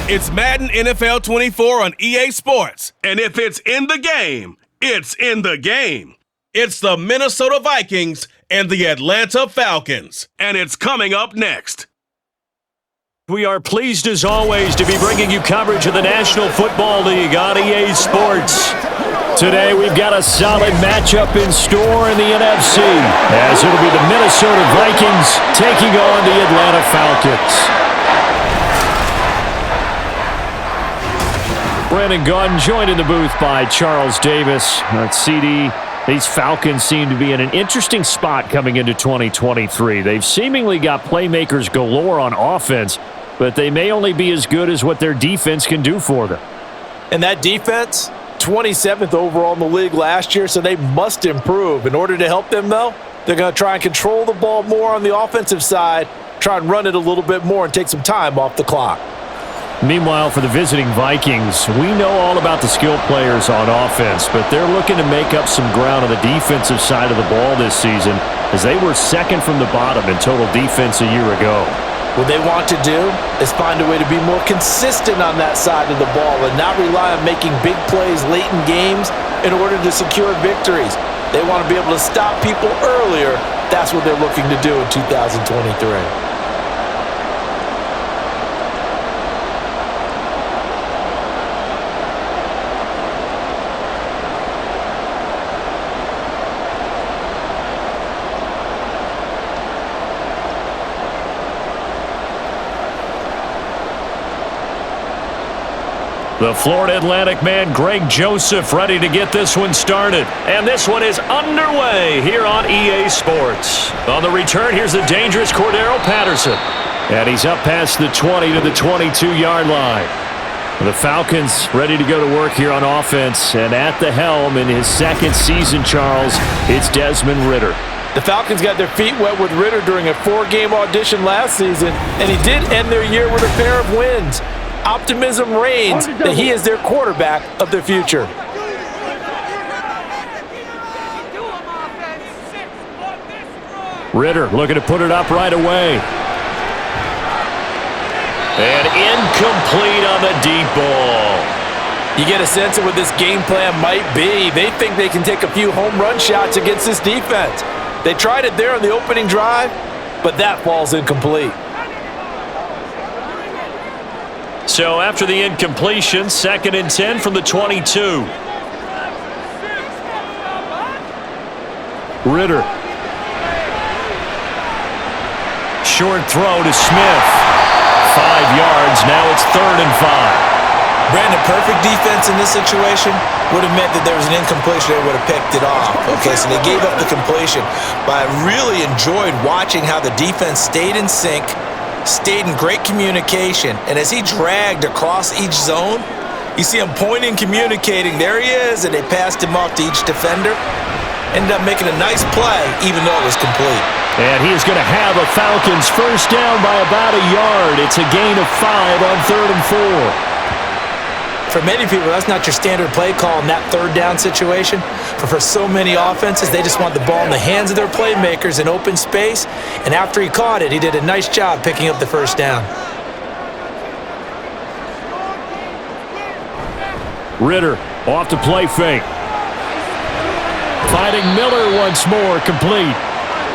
It's Madden NFL 24 on EA Sports. And if it's in the game, it's in the game. It's the Minnesota Vikings and the Atlanta Falcons. And it's coming up next. We are pleased as always to be bringing you coverage of the National Football League on EA Sports. Today we've got a solid matchup in store in the NFC, as it'll be the Minnesota Vikings taking on the Atlanta Falcons. Brandon Gaudin joined in the booth by Charles Davis. CD, these Falcons seem to be in an interesting spot coming into 2023. They've seemingly got playmakers galore on offense, but they may only be as good as what their defense can do for them. And that defense, 27th overall in the league last year, so they must improve. In order to help them, though, they're going to try and control the ball more on the offensive side, try and run it a little bit more and take some time off the clock. Meanwhile, for the visiting Vikings, we know all about the skill players on offense, but they're looking to make up some ground on the defensive side of the ball this season, as they were second from the bottom in total defense a year ago. What they want to do is find a way to be more consistent on that side of the ball and not rely on making big plays late in games in order to secure victories. They want to be able to stop people earlier. That's what they're looking to do in 2023. The Florida Atlantic man, Greg Joseph, ready to get this one started. And this one is underway here on EA Sports. On the return, here's the dangerous Cordero Patterson. And he's up past the 20 to the 22-yard line. The Falcons ready to go to work here on offense. And at the helm in his second season, Charles, it's Desmond Ridder. The Falcons got their feet wet with Ridder during a 4-game audition last season, and he did end their year with a pair of wins. Optimism reigns that he is their quarterback of the future. Ridder looking to put it up right away. And incomplete on the deep ball. You get a sense of what this game plan might be. They think they can take a few home run shots against this defense. They tried it there on the opening drive, but that falls incomplete. So after the incompletion, 2nd and 10 from the 22. Ridder. Short throw to Smith. 5 yards. Now it's 3rd and 5. Brandon, perfect defense in this situation would have meant that there was an incompletion. They would have picked it off. Okay, so they gave up the completion. But I really enjoyed watching how the defense stayed in sync, stayed in great communication, and as he dragged across each zone, you see him pointing, communicating, there he is, and they passed him off to each defender. Ended up making a nice play, even though it was complete. And he is going to have a Falcons first down by about a yard. It's a gain of 5 on 3rd and 4. For many people, that's not your standard play call in that 3rd down situation. But for so many offenses, they just want the ball in the hands of their playmakers in open space. And after he caught it, he did a nice job picking up the first down. Ridder off to play fake. Finding Miller once more, complete.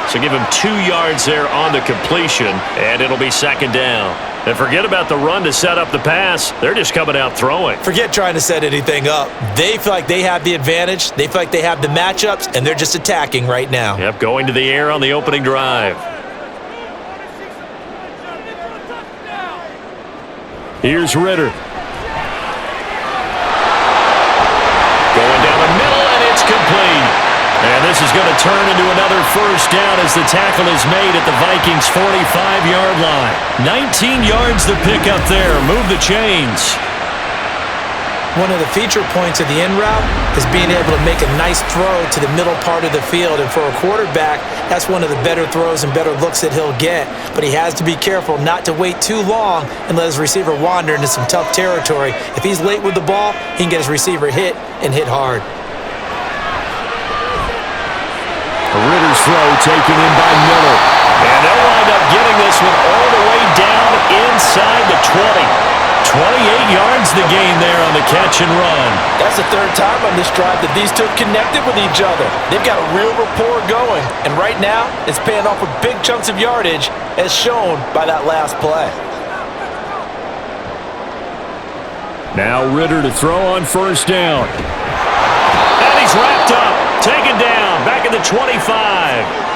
So give him 2 yards there on the completion, and it'll be 2nd down. And forget about the run to set up the pass. They're just coming out throwing. Forget trying to set anything up. They feel like they have the advantage. They feel like they have the matchups, and they're just attacking right now. Yep, going to the air on the opening drive. Here's Ridder. Going down the middle, and it's complete. And this is going to turn into another first down as the tackle is made at the Vikings' 45-yard line. 19 yards to pick up there. Move the chains. One of the feature points of the in route is being able to make a nice throw to the middle part of the field. And for a quarterback, that's one of the better throws and better looks that he'll get. But he has to be careful not to wait too long and let his receiver wander into some tough territory. If he's late with the ball, he can get his receiver hit and hit hard. Ridder's throw taken in by Miller. And they'll wind up getting this one all the way down inside the 20. 28 yards the gain there on the catch and run. That's the third time on this drive that these two have connected with each other. They've got a real rapport going, and right now it's paying off with big chunks of yardage as shown by that last play. Now Ritter to throw on first down. And he's wrapped up, taken down, back at the 25.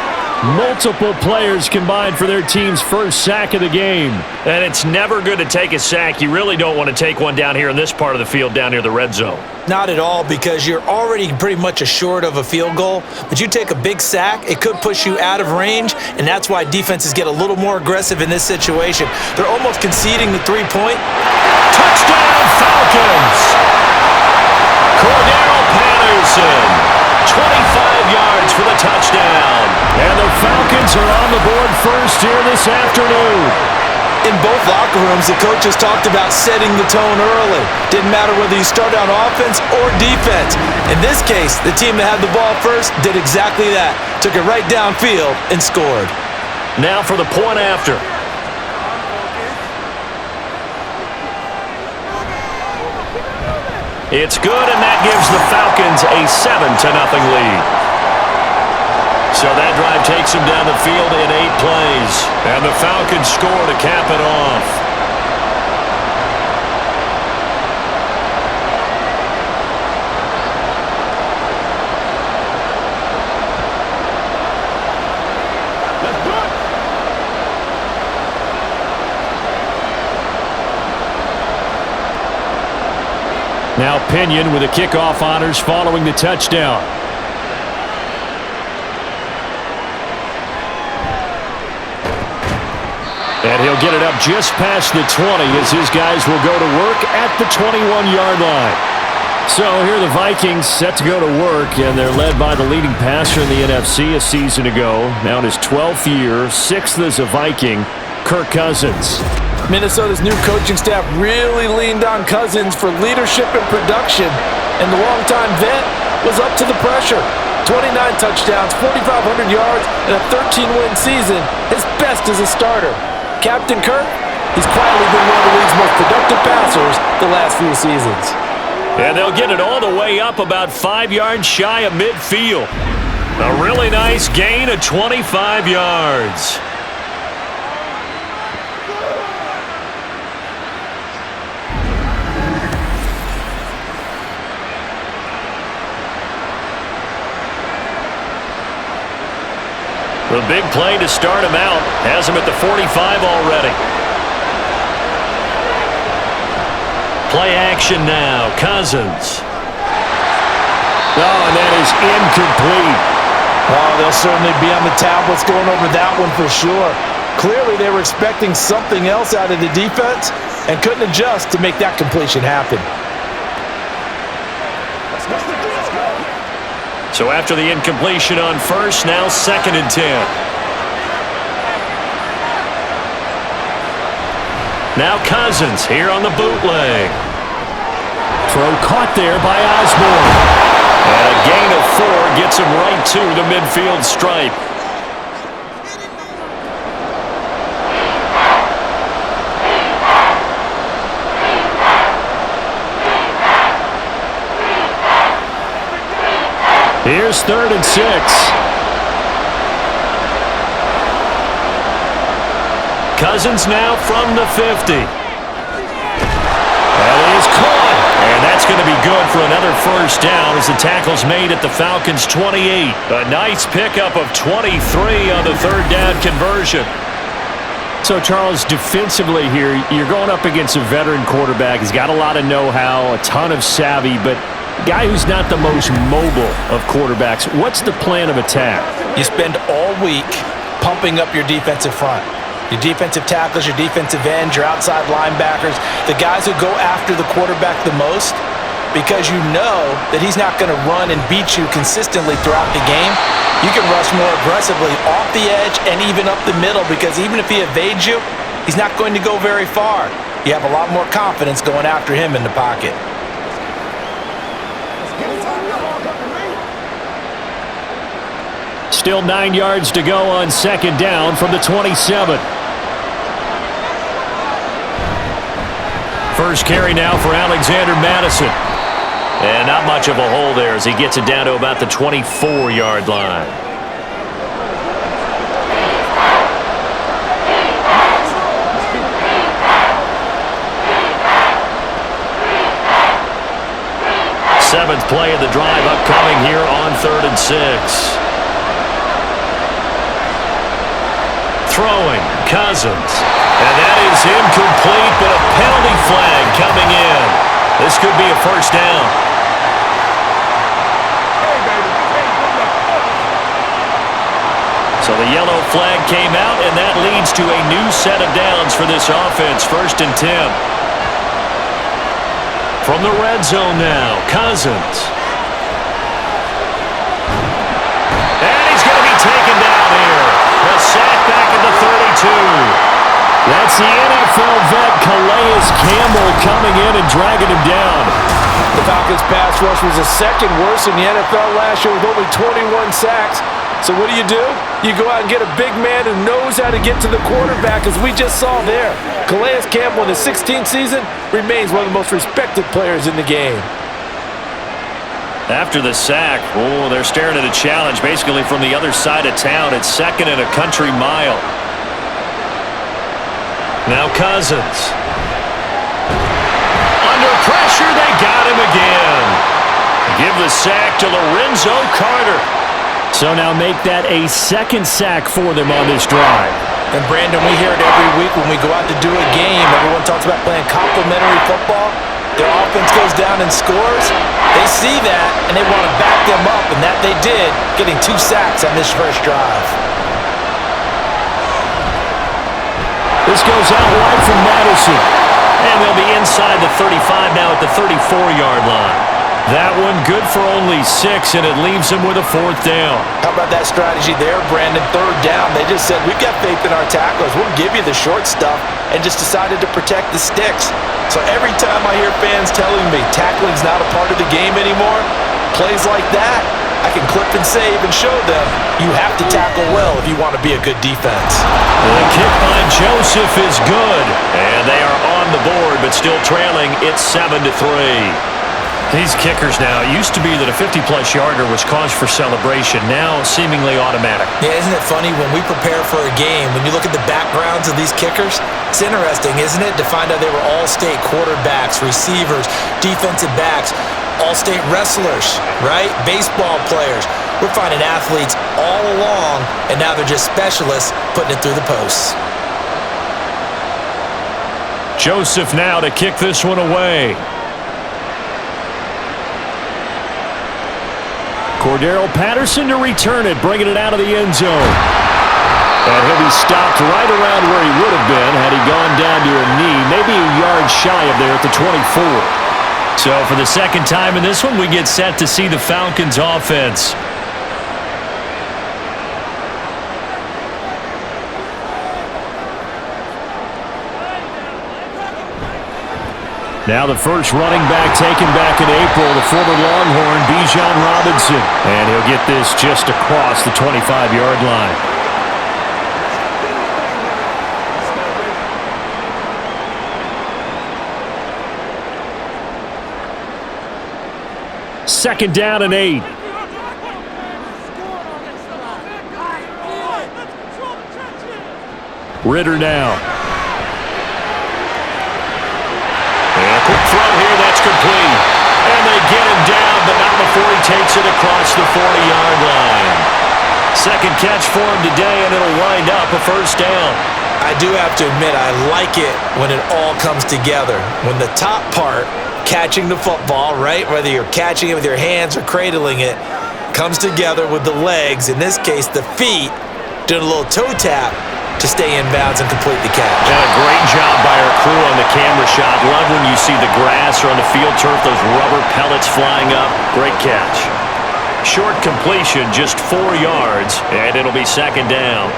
Multiple players combined for their team's first sack of the game. And it's never good to take a sack. You really don't want to take one down here in this part of the field down near the red zone. Not at all, because you're already pretty much assured of a field goal. But you take a big sack, it could push you out of range, and that's why defenses get a little more aggressive in this situation. They're almost conceding the 3-point. Touchdown Falcons! Cordero Patterson, 25 yards for the touchdown. And the Falcons are on the board first here this afternoon. In both locker rooms, the coaches talked about setting the tone early. Didn't matter whether you start on offense or defense. In this case, the team that had the ball first did exactly that. Took it right downfield and scored. Now for the point after. It's good, and that gives the Falcons a 7-0 lead. So that drive takes them down the field in 8 plays. And the Falcons score to cap it off. Now Pinion with the kickoff honors following the touchdown. And he'll get it up just past the 20 as his guys will go to work at the 21-yard line. So here are the Vikings set to go to work, and they're led by the leading passer in the NFC a season ago. Now in his 12th year, 6th as a Viking, Kirk Cousins. Minnesota's new coaching staff really leaned on Cousins for leadership and production, and the longtime vet was up to the pressure. 29 touchdowns, 4,500 yards, and a 13-win season, his best as a starter. Captain Kirk, he's quietly been one of the league's most productive passers the last few seasons. And they'll get it all the way up about 5 yards shy of midfield. A really nice gain of 25 yards. The big play to start him out has him at the 45 already. Play action now. Cousins. Oh, and that is incomplete. Oh, they'll certainly be on the tablets going over that one for sure. Clearly, they were expecting something else out of the defense and couldn't adjust to make that completion happen. So after the incompletion on first, now 2nd and 10. Now Cousins here on the bootleg. Throw caught there by Osborne. And a gain of 4 gets him right to the midfield stripe. Here's 3rd and 6. Cousins now from the 50. That is caught. And that's going to be good for another first down as the tackle's made at the Falcons' 28. A nice pickup of 23 on the 3rd down conversion. So, Charles, defensively here, you're going up against a veteran quarterback. He's got a lot of know-how, a ton of savvy, but guy who's not the most mobile of quarterbacks. What's the plan of attack? You spend all week pumping up your defensive front. Your defensive tackles, your defensive ends, your outside linebackers, the guys who go after the quarterback the most, because you know that he's not going to run and beat you consistently throughout the game. You can rush more aggressively off the edge and even up the middle, because even if he evades you, he's not going to go very far. You have a lot more confidence going after him in the pocket. Still 9 yards to go on 2nd down from the 27. First carry now for Alexander Madison. And not much of a hole there as he gets it down to about the 24-yard line. Seventh play of the drive upcoming here on 3rd and 6. Throwing, Cousins. And that is incomplete, but a penalty flag coming in. This could be a first down. So the yellow flag came out, and that leads to a new set of downs for this offense. 1st and 10. From the red zone now, Cousins. And he's going to be taken down here. A sack back at the 32. That's the NFL vet Calais Campbell coming in and dragging him down. The Falcons' pass rush was the second worst in the NFL last year with only 21 sacks. So what do? You go out and get a big man who knows how to get to the quarterback, as we just saw there. Calais Campbell in his 16th season remains one of the most respected players in the game. After the sack, they're staring at a challenge basically from the other side of town. It's 2nd and a country mile. Now Cousins. Under pressure, they got him again. Give the sack to Lorenzo Carter. So now make that a 2nd sack for them on this drive. And Brandon, we hear it every week when we go out to do a game. Everyone talks about playing complementary football. Their offense goes down and scores. They see that, and they want to back them up, and that they did, getting 2 sacks on this first drive. This goes out wide from Madison. And they'll be inside the 35 now at the 34-yard line. That one good for only 6, and it leaves them with a 4th down. How about that strategy there, Brandon? 3rd down. They just said, we've got faith in our tacklers. We'll give you the short stuff, and just decided to protect the sticks. So every time I hear fans telling me tackling's not a part of the game anymore, plays like that, I can clip and save and show them you have to tackle well if you want to be a good defense. The kick by Joseph is good, and they are on the board, but still trailing. It's 7-3. These kickers now, it used to be that a 50-plus yarder was cause for celebration. Now, seemingly automatic. Yeah, isn't it funny when we prepare for a game, when you look at the backgrounds of these kickers, it's interesting, isn't it, to find out they were all-state quarterbacks, receivers, defensive backs, all-state wrestlers, right? Baseball players. We're finding athletes all along, and now they're just specialists putting it through the posts. Joseph now to kick this one away. Cordero Patterson to return it, bringing it out of the end zone. And he'll be stopped right around where he would have been had he gone down to a knee, maybe a yard shy of there at the 24. So for the 2nd time in this one, we get set to see the Falcons offense. Now the first running back taken back in April, the former Longhorn, Bijan Robinson. And he'll get this just across the 25-yard line. Second down and 8. Ritter now. Quick throw here, that's complete. And they get him down, but not before he takes it across the 40-yard line. 2nd catch for him today, and it'll wind up a first down. I do have to admit, I like it when it all comes together. When the top part, catching the football, right, whether you're catching it with your hands or cradling it, comes together with the legs, in this case the feet, doing a little toe tap to stay in bounds and complete the catch. And a great job by our crew on the camera shot. Love when you see the grass or on the field turf, those rubber pellets flying up. Great catch. Short completion, just 4 yards, and it'll be 2nd down.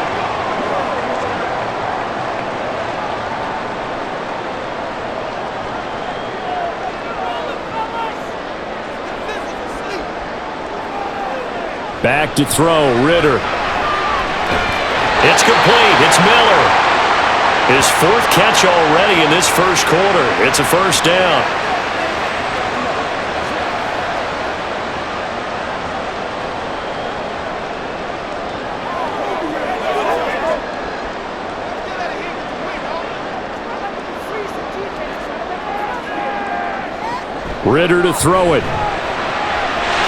Back to throw, Ritter. It's complete. It's Miller. His fourth catch already in this first quarter. It's a first down. Ritter to throw it.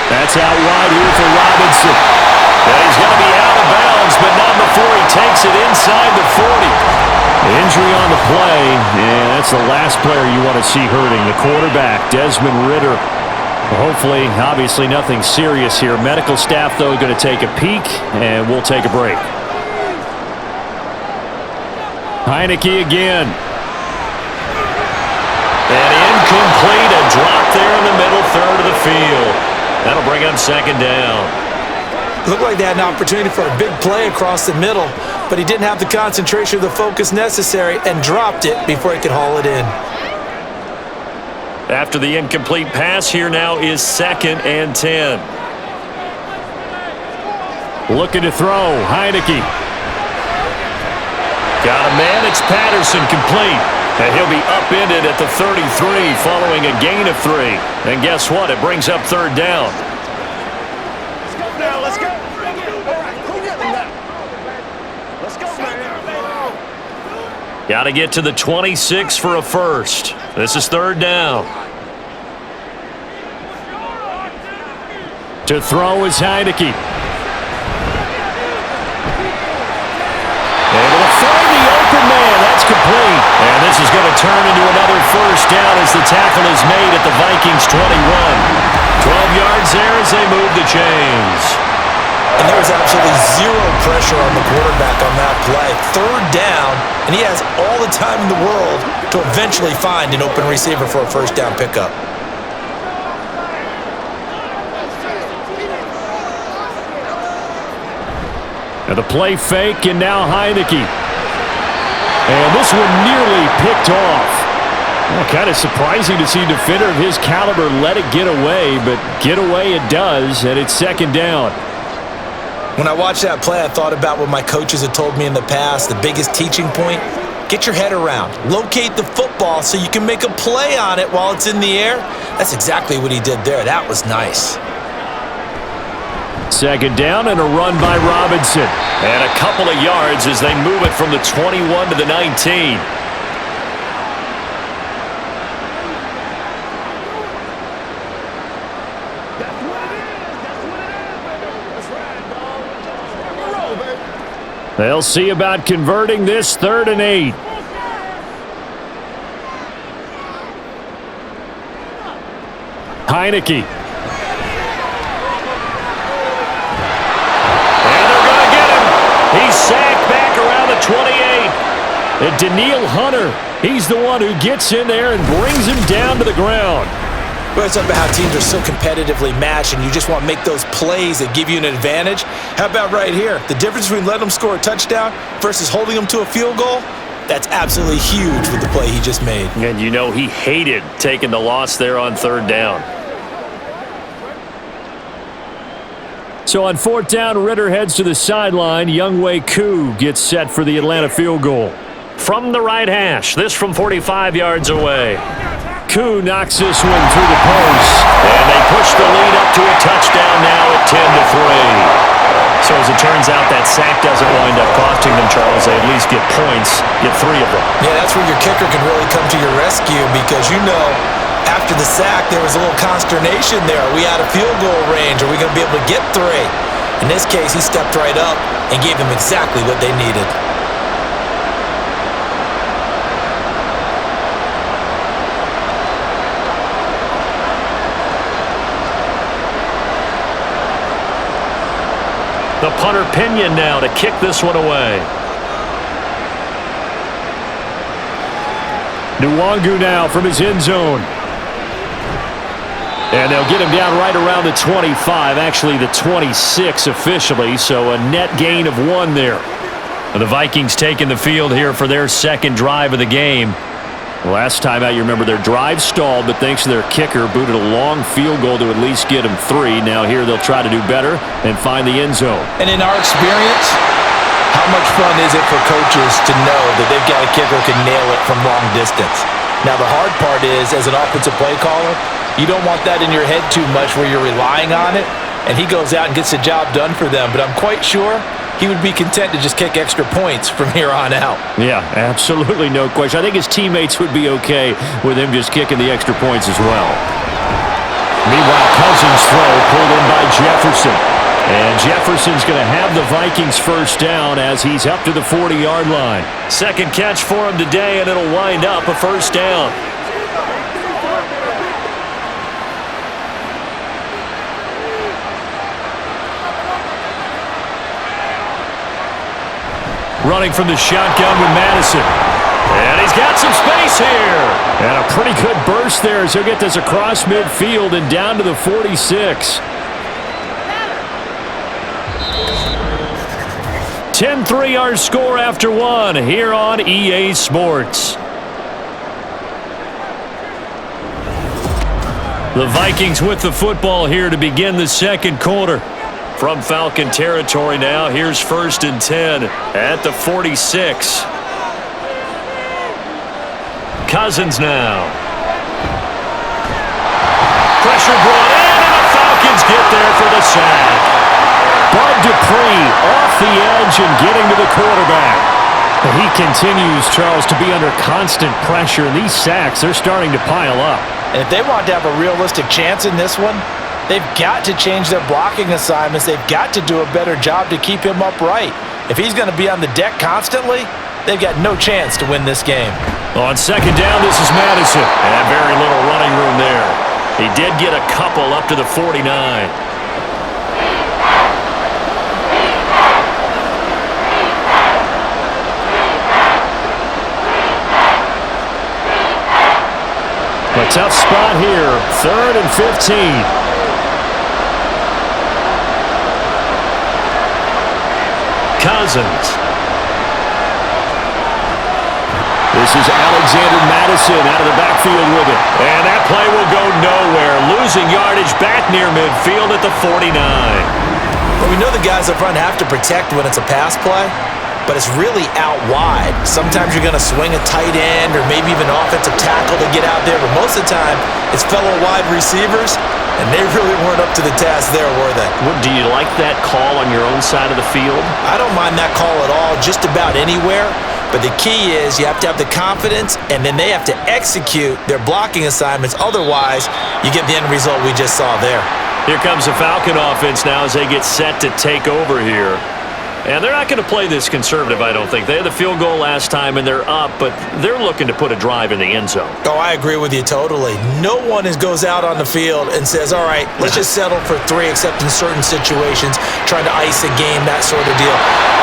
That's out wide here for Robinson. And he's going to be out of bounds, but not before he takes it inside the 40. Injury on the play, and that's the last player you want to see hurting. The quarterback, Desmond Ritter. Hopefully, obviously nothing serious here. Medical staff, though, going to take a peek, and we'll take a break. Heineke again. And incomplete, a drop there in the middle third of the field. That'll bring up second down. Looked like they had an opportunity for a big play across the middle, but he didn't have the concentration or the focus necessary and dropped it before he could haul it in. After the incomplete pass, here now is 2nd and 10. Looking to throw, Heineke. Got a man, it's Patterson, complete. And he'll be upended at the 33 following a gain of 3. And guess what? It brings up third down. Let's go now, let's go. All right, who get them now? Let's go, man. Got to get to the 26 for a first. This is third down. To throw is Heineke. Able to find the open man. That's complete. And this is going to turn into another first down as the tackle is made at the Vikings 21. 12 yards there as they move the chains. And there was absolutely zero pressure on the quarterback on that play. Third down, and he has all the time in the world to eventually find an open receiver for a first down pickup. And the play fake, and now Heineke. And this one nearly picked off. Well, kind of surprising to see a defender of his caliber let it get away, but get away it does, and it's second down. When I watched that play, I thought about what my coaches had told me in the past. The biggest teaching point, get your head around. Locate the football so you can make a play on it while it's in the air. That's exactly what he did there. That was nice. Second down and a run by Robinson. And a couple of yards as they move it from the 21 to the 19. They'll see about converting this 3rd and 8. Heineke. And they're going to get him. He's sacked back around the 28. And Daniil Hunter, he's the one who gets in there and brings him down to the ground. Well, it's about how teams are so competitively matched and you just want to make those plays that give you an advantage. How about right here? The difference between letting them score a touchdown versus holding them to a field goal, that's absolutely huge with the play he just made. And you know he hated taking the loss there on 3rd down. So on 4th down, Ritter heads to the sideline. Younghoe Koo gets set for the Atlanta field goal. From the right hash, this from 45 yards away. Koo knocks this one through the post. And they push the lead up to a touchdown now at 10-3. So as it turns out, that sack doesn't wind up costing them, Charles. They at least get points, get 3 of them. Yeah, that's where your kicker can really come to your rescue because you know after the sack there was a little consternation there. Are we out of field goal range? Are we going to be able to get 3? In this case, he stepped right up and gave them exactly what they needed. The punter Pinion now to kick this one away. Nwangu now from his end zone. And they'll get him down right around the 25, actually the 26 officially, so a net gain of 1 there. And the Vikings taking the field here for their 2nd drive of the game. Last time out, you remember their drive stalled, but thanks to their kicker, booted a long field goal to at least get them 3. Now here they'll try to do better and find the end zone. And in our experience, how much fun is it for coaches to know that they've got a kicker who can nail it from long distance? Now, the hard part is, as an offensive play caller, you don't want that in your head too much where you're relying on it, and he goes out and gets the job done for them. But I'm quite sure he would be content to just kick extra points from here on out. Yeah, absolutely no question. I think his teammates would be okay with him just kicking the extra points as well. Meanwhile, Cousins' throw pulled in by Jefferson. And Jefferson's going to have the Vikings first down as he's up to the 40-yard line. Second catch for him today, and it'll wind up a first down. Running from the shotgun with Madison. And he's got some space here. And a pretty good burst there as he'll get this across midfield and down to the 46. 10-3 our score after one here on EA Sports. The Vikings with the football here to begin the second quarter. From Falcon territory now, here's 1st and 10 at the 46. Cousins now. Pressure brought in, and the Falcons get there for the sack. Bud Dupree off the edge and getting to the quarterback. But he continues, Charles, to be under constant pressure, and these sacks, they're starting to pile up. And if they want to have a realistic chance in this one, they've got to change their blocking assignments. They've got to do a better job to keep him upright. If he's going to be on the deck constantly, they've got no chance to win this game. On second down, this is Madison. And very little running room there. He did get a couple up to the 49. A tough spot here. 3rd and 15. Cousins. This is Alexander Madison out of the backfield with it. And that play will go nowhere. Losing yardage back near midfield at the 49. Well, we know the guys up front have to protect when it's a pass play, but it's really out wide. Sometimes you're going to swing a tight end or maybe even offensive tackle to get out there, but most of the time it's fellow wide receivers, and they really weren't up to the task there, were they? Do you like that call on your own side of the field? I don't mind that call at all, just about anywhere. But the key is you have to have the confidence, and then they have to execute their blocking assignments. Otherwise, you get the end result we just saw there. Here comes the Falcon offense now as they get set to take over here. And they're not going to play this conservative, I don't think. They had the field goal last time, and they're up, but they're looking to put a drive in the end zone. Oh, I agree with you totally. No one goes out on the field and says, all right, let's just settle for 3, except in certain situations, trying to ice a game, that sort of deal.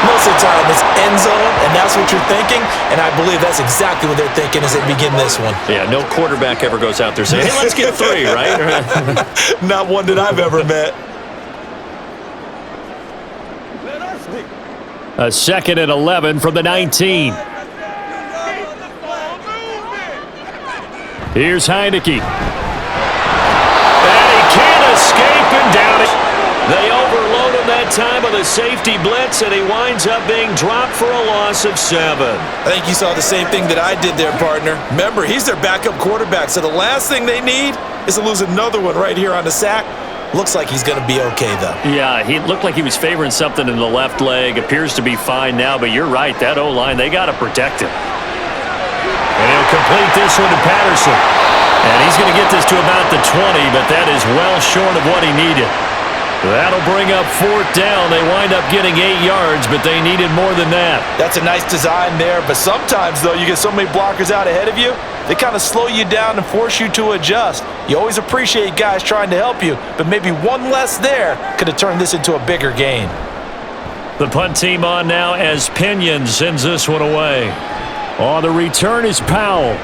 Most of the time, it's end zone, and that's what you're thinking, and I believe that's exactly what they're thinking as they begin this one. Yeah, no quarterback ever goes out there saying, hey, let's get 3, right? Not one that I've ever met. A 2nd and 11 from the 19. Here's Heineke. And he can't escape and down it. They overload him that time with a safety blitz, and he winds up being dropped for a loss of 7. I think you saw the same thing that I did there, partner. Remember, he's their backup quarterback, so the last thing they need is to lose another one right here on the sack. Looks like he's going to be okay, though. Yeah, he looked like he was favoring something in the left leg. Appears to be fine now, but you're right. That O-line, they got to protect him. And he'll complete this one to Patterson. And he's going to get this to about the 20, but that is well short of what he needed. That'll bring up 4th down. They wind up getting 8 yards, but they needed more than that. That's a nice design there, but sometimes, though, you get so many blockers out ahead of you, they kind of slow you down and force you to adjust. You always appreciate guys trying to help you, but maybe one less there could have turned this into a bigger gain. The punt team on now as Pinion sends this one away. On the return is Powell.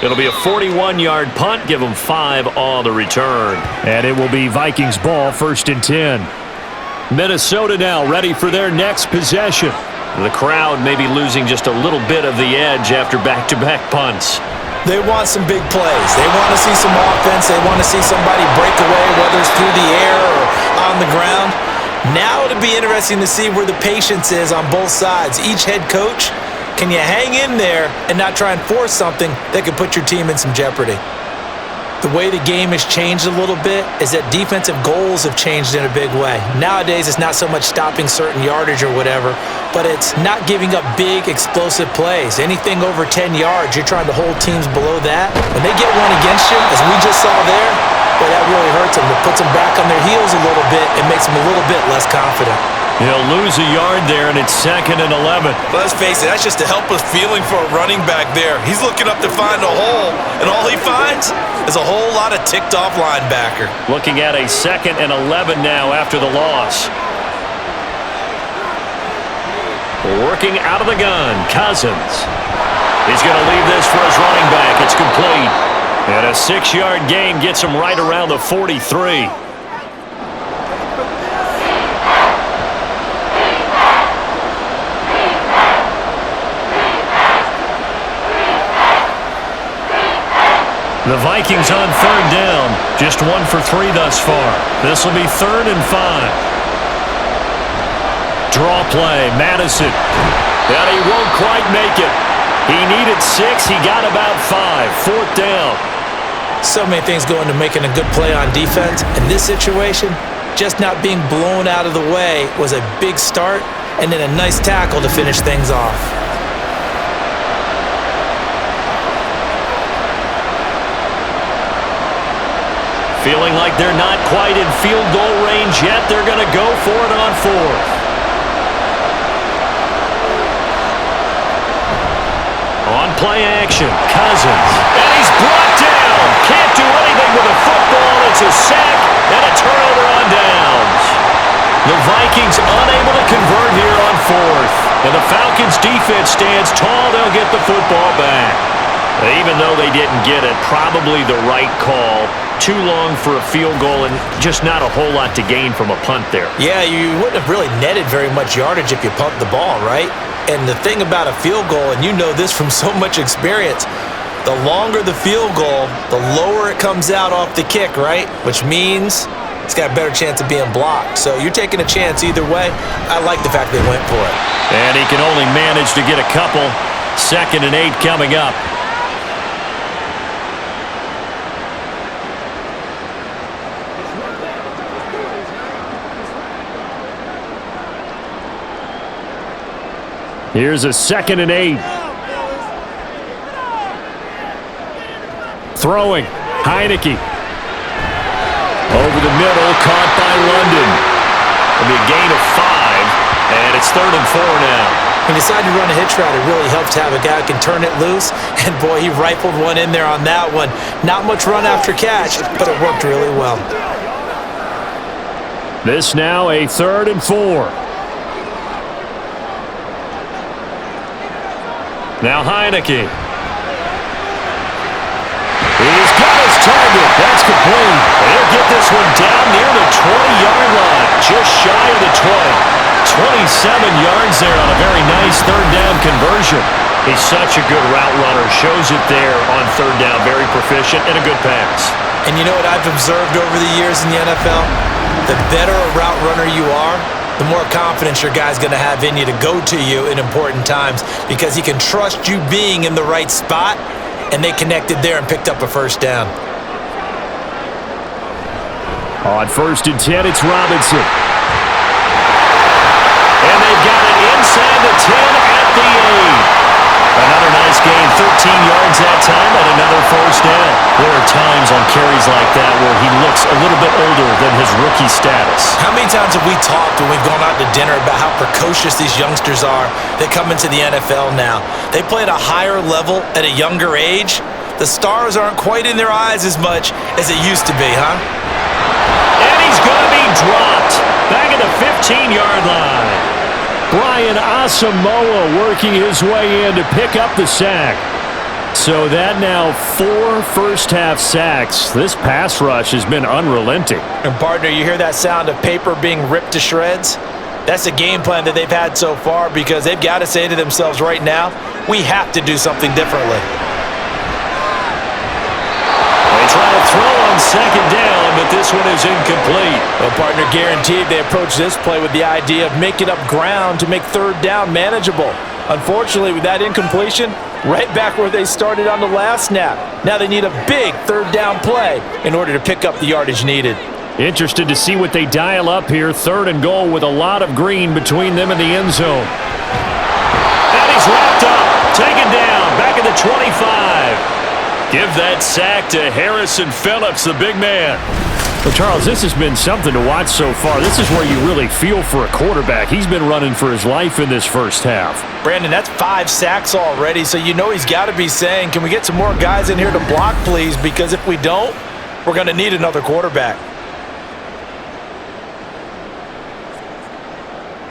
It'll be a 41-yard punt, give them 5 on the return. And it will be Vikings ball, 1st and 10. Minnesota now ready for their next possession. The crowd may be losing just a little bit of the edge after back-to-back punts. They want some big plays. They want to see some offense. They want to see somebody break away, whether it's through the air or on the ground. Now it'll be interesting to see where the patience is on both sides. Each head coach, can you hang in there and not try and force something that could put your team in some jeopardy? The way the game has changed a little bit is that defensive goals have changed in a big way. Nowadays, it's not so much stopping certain yardage or whatever, but it's not giving up big, explosive plays. Anything over 10 yards, you're trying to hold teams below that. When they get one against you, as we just saw there, boy, that really hurts them. It puts them back on their heels a little bit and makes them a little bit less confident. He'll lose a yard there, and it's 2nd and 11. Let's face it, that's just a helpless feeling for a running back there. He's looking up to find a hole, and all he finds is a whole lot of ticked-off linebacker. Looking at a 2nd and 11 now after the loss. Working out of the gun, Cousins. He's going to leave this for his running back. It's complete. And a 6-yard gain gets him right around the 43. The Vikings on 3rd down. Just 1 for 3 thus far. This will be 3rd and 5. Draw play, Madison. And he won't quite make it. He needed 6. He got about 5. 4th down. So many things go into making a good play on defense. In this situation, just not being blown out of the way was a big start, and then a nice tackle to finish things off. Feeling like they're not quite in field goal range yet. They're going to go for it on 4th. On play action, Cousins. And he's brought down. Can't do anything with a football. It's a sack and a turnover on downs. The Vikings unable to convert here on 4th. And the Falcons defense stands tall. They'll get the football back. Even though they didn't get it, probably the right call. Too long for a field goal and just not a whole lot to gain from a punt there. Yeah, you wouldn't have really netted very much yardage if you pumped the ball, right? And the thing about a field goal, and you know this from so much experience, the longer the field goal, the lower it comes out off the kick, right? Which means it's got a better chance of being blocked. So you're taking a chance either way. I like the fact they went for it. And he can only manage to get a couple. 2nd and 8 coming up. Here's a 2nd and 8. Throwing. Heineke. Over the middle, caught by London. It'll be a gain of 5, and it's 3rd and 4 now. When you decide to run a hitch route, it really helps to have a guy who can turn it loose. And boy, he rifled one in there on that one. Not much run after catch, but it worked really well. This now a 3rd and 4. Now Heineke. He's got his target. That's complete. He'll get this one down near the 20-yard line. Just shy of the 20. 27 yards there on a very nice 3rd down conversion. He's such a good route runner. Shows it there on 3rd down. Very proficient and a good pass. And you know what I've observed over the years in the NFL? The better a route runner you are, the more confidence your guy's going to have in you to go to you in important times because he can trust you being in the right spot, and they connected there and picked up a 1st down. On 1st and 10, it's Robinson. And they've got it inside the 10 at the 8. Another nice gain, 13 yards that time, and another 1st down. There are times on carries like that where he looks a little bit older than his rookie status. How many times have we talked when we've gone out to dinner about how precocious these youngsters are that come into the NFL now? They play at a higher level at a younger age. The stars aren't quite in their eyes as much as it used to be, huh? And he's going to be dropped back at the 15-yard line. Brian Asamoah working his way in to pick up the sack. So that now 4 first-half sacks. This pass rush has been unrelenting. And partner, you hear that sound of paper being ripped to shreds? That's the game plan that they've had so far because they've got to say to themselves right now, we have to do something differently. They try to throw on 2nd down. but this one is incomplete. Well, partner, guaranteed they approach this play with the idea of making up ground to make third down manageable. Unfortunately, with that incompletion, right back where they started on the last snap. Now they need a big third down play in order to pick up the yardage needed. Interested to see what they dial up here. 3rd and goal with a lot of green between them and the end zone. And he's wrapped up, taken down, back at the 25. Give that sack to Harrison Phillips, the big man. Well, Charles, this has been something to watch so far. This is where you really feel for a quarterback. He's been running for his life in this first half. Brandon, that's 5 sacks already, so you know he's got to be saying, can we get some more guys in here to block, please? Because if we don't, we're going to need another quarterback.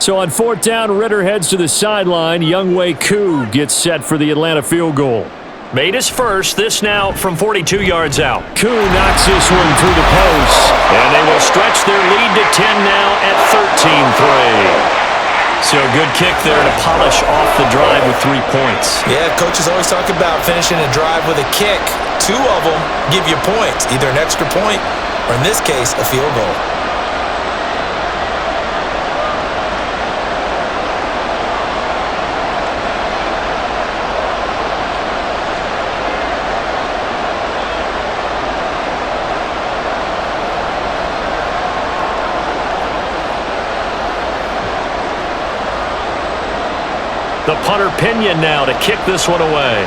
So on 4th down, Ritter heads to the sideline. Younghoe Koo gets set for the Atlanta field goal. Made his first, this now from 42 yards out. Koo knocks this one through the post. And they will stretch their lead to 10 now at 13-3. So a good kick there to polish off the drive with 3 points. Yeah, coaches always talk about finishing a drive with a kick. 2 of them give you points, either an extra point or in this case, a field goal. The punter Pinion now to kick this one away.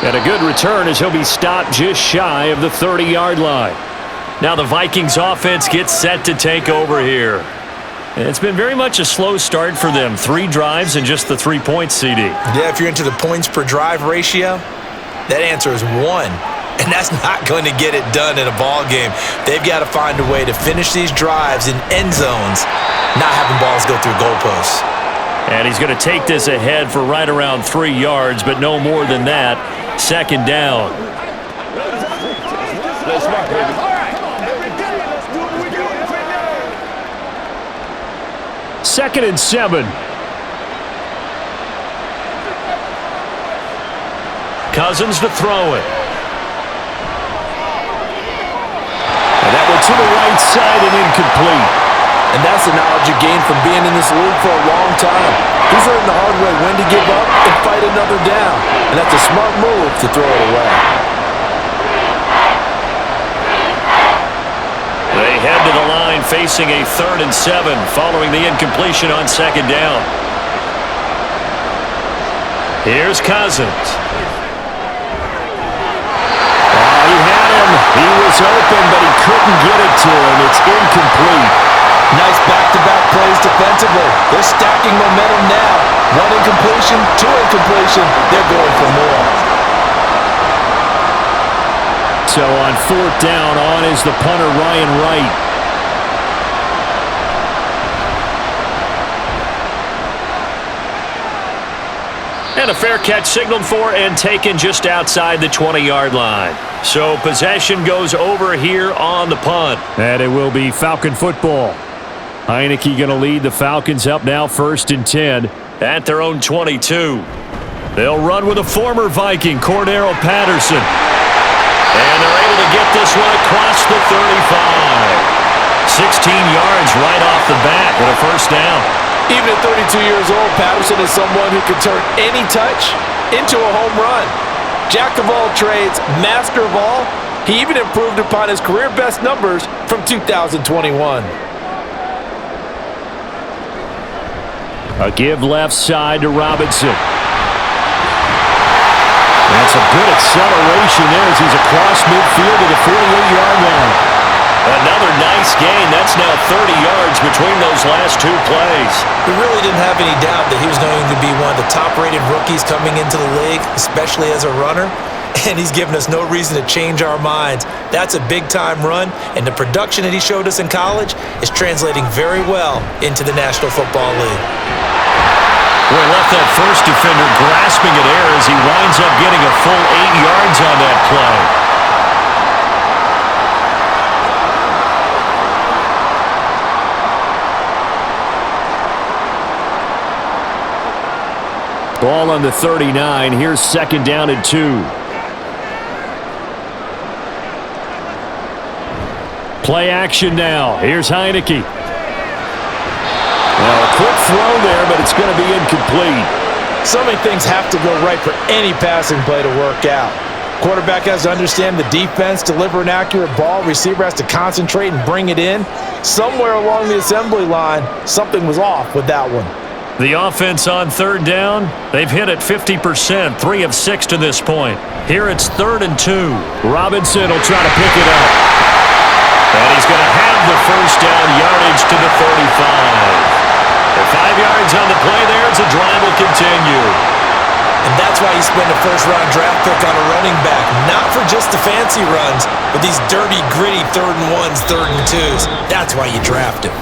And a good return as he'll be stopped just shy of the 30-yard line. Now the Vikings offense gets set to take over here. And it's been very much a slow start for them. 3 drives and just the 3 points, CD. Yeah, if you're into the points per drive ratio, that answer is 1. And that's not going to get it done in a ball game. They've got to find a way to finish these drives in end zones, not having balls go through goalposts. And he's going to take this ahead for right around 3 yards, but no more than that. 2nd down. Second and 7. Cousins to throw it. And that one to the right side and incomplete. And that's the knowledge you gain from being in this league for a long time. He's learned the hard way when to give up and fight another down. And that's a smart move to throw it away. They head to the line facing a 3rd and 7 following the incompletion on 2nd down. Here's Cousins. He had him. He was open, but he couldn't get it to him. It's incomplete. Nice back-to-back plays defensively. They're stacking momentum now. 1 incompletion, 2 incompletion. They're going for more. So on 4th down, on is the punter, Ryan Wright. And a fair catch signaled for and taken just outside the 20-yard line. So possession goes over here on the punt. And it will be Falcon football. Heineke going to lead the Falcons up now 1st and 10 at their own 22. They'll run with a former Viking, Cordero Patterson. And they're able to get this one across the 35. 16 yards right off the bat with a 1st down. Even at 32 years old, Patterson is someone who can turn any touch into a home run. Jack of all trades, master of all. He even improved upon his career best numbers from 2021. A give left side to Robinson. That's a good acceleration there as he's across midfield to the 48-yard line. Another nice gain. That's now 30 yards between those last 2 plays. We really didn't have any doubt that he was going to be one of the top-rated rookies coming into the league, especially as a runner. And he's given us no reason to change our minds. That's a big-time run, and the production that he showed us in college is translating very well into the National Football League. Boy, left that first defender grasping at air as he winds up getting a full 8 yards on that play. Ball on the 39. Here's 2nd down and 2. Play action now. Here's Heineke. Well, a quick throw there, but it's going to be incomplete. So many things have to go right for any passing play to work out. Quarterback has to understand the defense, deliver an accurate ball. Receiver has to concentrate and bring it in. Somewhere along the assembly line, something was off with that one. The offense on 3rd down, they've hit it 50%, 3 of 6 to this point. Here it's 3rd and 2. Robinson will try to pick it up. And he's going to have the 1st down yardage to the 35. The 5 yards on the play there as the drive will continue. And that's why you spend a first-round draft pick on a running back. Not for just the fancy runs, but these dirty, gritty 3rd and 1s, 3rd and 2s. That's why you draft him.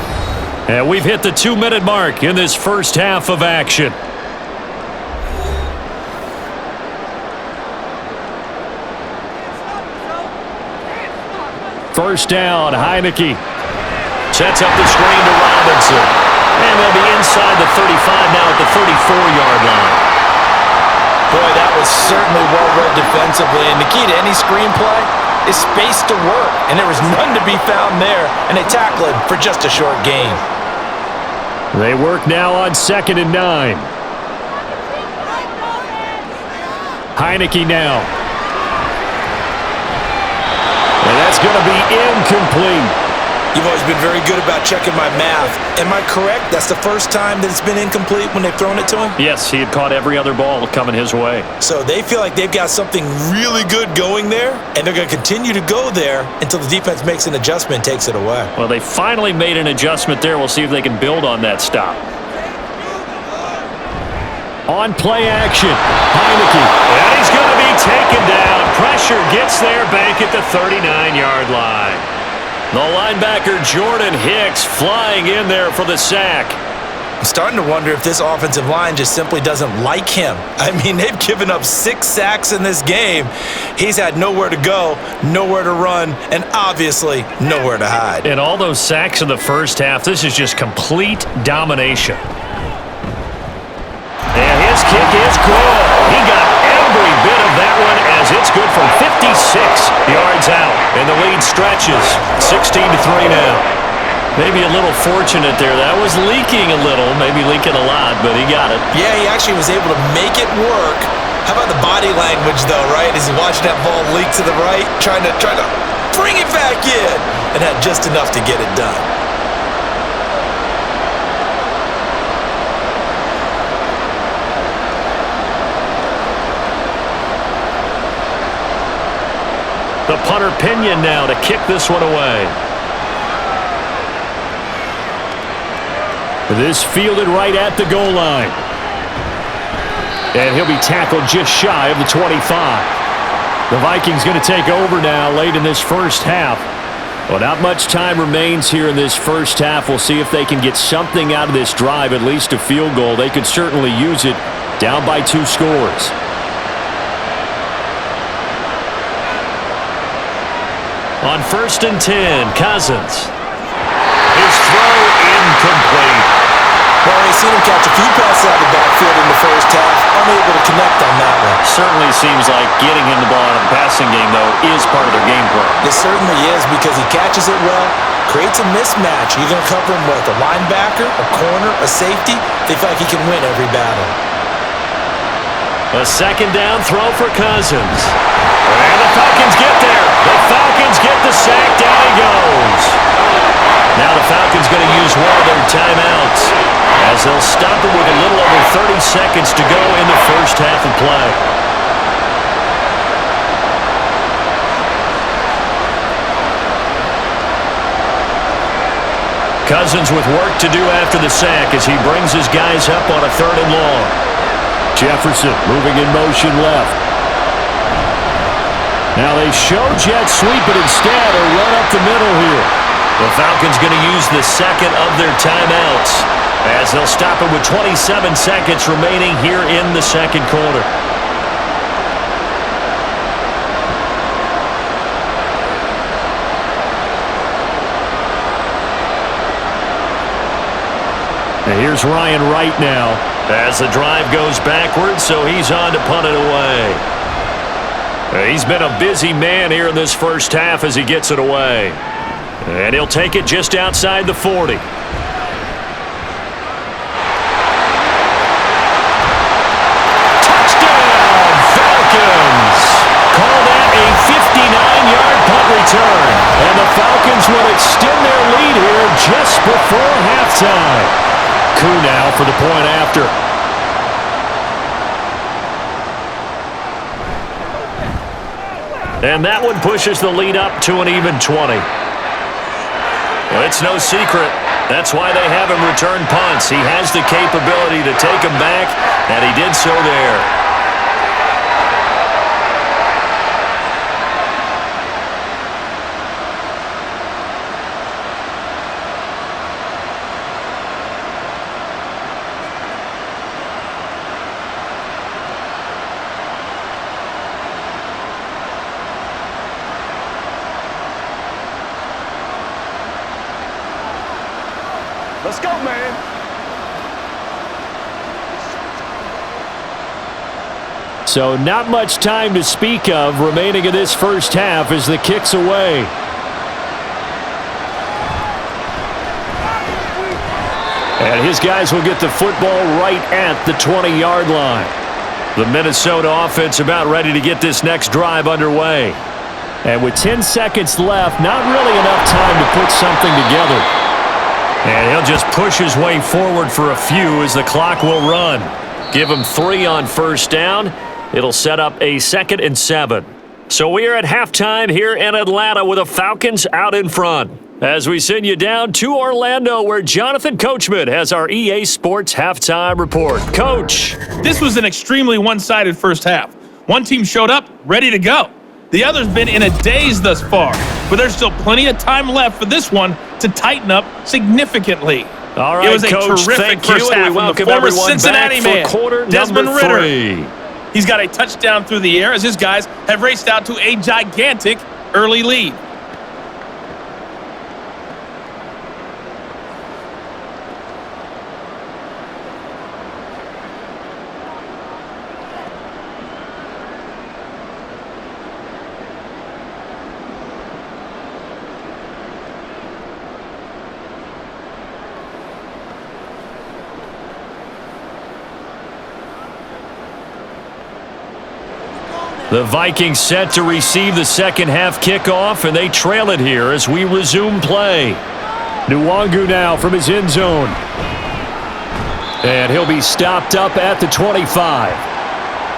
And we've hit the 2-minute mark in this first half of action. First down, Heineke. Sets up the screen to Robinson. And they'll be inside the 35 now at the 34-yard line. Boy, that was certainly well-read defensively. And the key to any screenplay is space to work. And there was none to be found there. And they tackle him for just a short gain. They work now on 2nd and 9. Heineke now. And that's going to be incomplete. You've always been very good about checking my math. Am I correct? That's the first time that it's been incomplete when they've thrown it to him? Yes, he had caught every other ball coming his way. So they feel like they've got something really good going there, and they're going to continue to go there until the defense makes an adjustment and takes it away. Well, they finally made an adjustment there. We'll see if they can build on that stop. On play action, Heineke. And he's going to be taken down. Pressure gets there back at the 39-yard line. The linebacker, Jordan Hicks, flying in there for the sack. I'm starting to wonder if this offensive line just simply doesn't like him. I mean, they've given up 6 sacks in this game. He's had nowhere to go, nowhere to run, and obviously nowhere to hide. And all those sacks in the first half, this is just complete domination. And his kick is good. He got every bit of that one as it's good from 56 yards out. And the lead stretches 16-3 now. Maybe a little fortunate there. That was leaking a little, maybe leaking a lot, but he got it. Yeah, he actually was able to make it work. How about the body language, though, right? As he watched that ball leak to the right, trying to bring it back in, and had just enough to get it done. The punter Pinion now to kick this one away. This fielded right at the goal line. And he'll be tackled just shy of the 25. The Vikings going to take over now late in this first half. Well, not much time remains here in this first half. We'll see if they can get something out of this drive, at least a field goal. They could certainly use it down by 2 scores. On 1st and 10, Cousins. His throw incomplete. Well, we've seen him catch a few passes out of the backfield in the first half, unable to connect on that one. Certainly seems like getting him the ball out of the passing game, though, is part of their game plan. It certainly is because he catches it well, creates a mismatch. You're going to cover him with a linebacker, a corner, a safety. They feel like he can win every battle. A 2nd down throw for Cousins. And the Falcons get there. The Falcons get the sack. Down he goes. Now the Falcons going to use one of their timeouts as they'll stop it with a little over 30 seconds to go in the first half of play. Cousins with work to do after the sack as he brings his guys up on a 3rd and long. Jefferson moving in motion left. Now they show jet sweep it instead or run up the middle here. The Falcons going to use the 2nd of their timeouts as they'll stop it with 27 seconds remaining here in the 2nd quarter. And here's Ryan Wright now. As the drive goes backwards, so he's on to punt it away. He's been a busy man here in this first half as he gets it away. And he'll take it just outside the 40. Touchdown, Falcons! Call that a 59-yard punt return. And the Falcons will extend their lead here just before halftime. Coup now for the point after. And that one pushes the lead up to an even 20. Well, it's no secret. That's why they have him return punts. He has the capability to take them back, and he did so there. Let's go, man. So not much time to speak of remaining in this first half as the kick's away. And his guys will get the football right at the 20-yard line. The Minnesota offense about ready to get this next drive underway. And with 10 seconds left, not really enough time to put something together. And he'll just push his way forward for a few as the clock will run. Give him 3 on first down. It'll set up a 2nd and 7. So we are at halftime here in Atlanta with the Falcons out in front. As we send you down to Orlando where Jonathan Coachman has our EA Sports halftime report. Coach. This was an extremely one-sided first half. One team showed up ready to go. The other's been in a daze thus far, but there's still plenty of time left for this one to tighten up significantly. All right, it was a Coach, terrific first half from the former Cincinnati man, Desmond Ridder. He's got a touchdown through the air as his guys have raced out to a gigantic early lead. The Vikings set to receive the second half kickoff, and they trail it here as we resume play. Nwangu now from his end zone. And he'll be stopped up at the 25.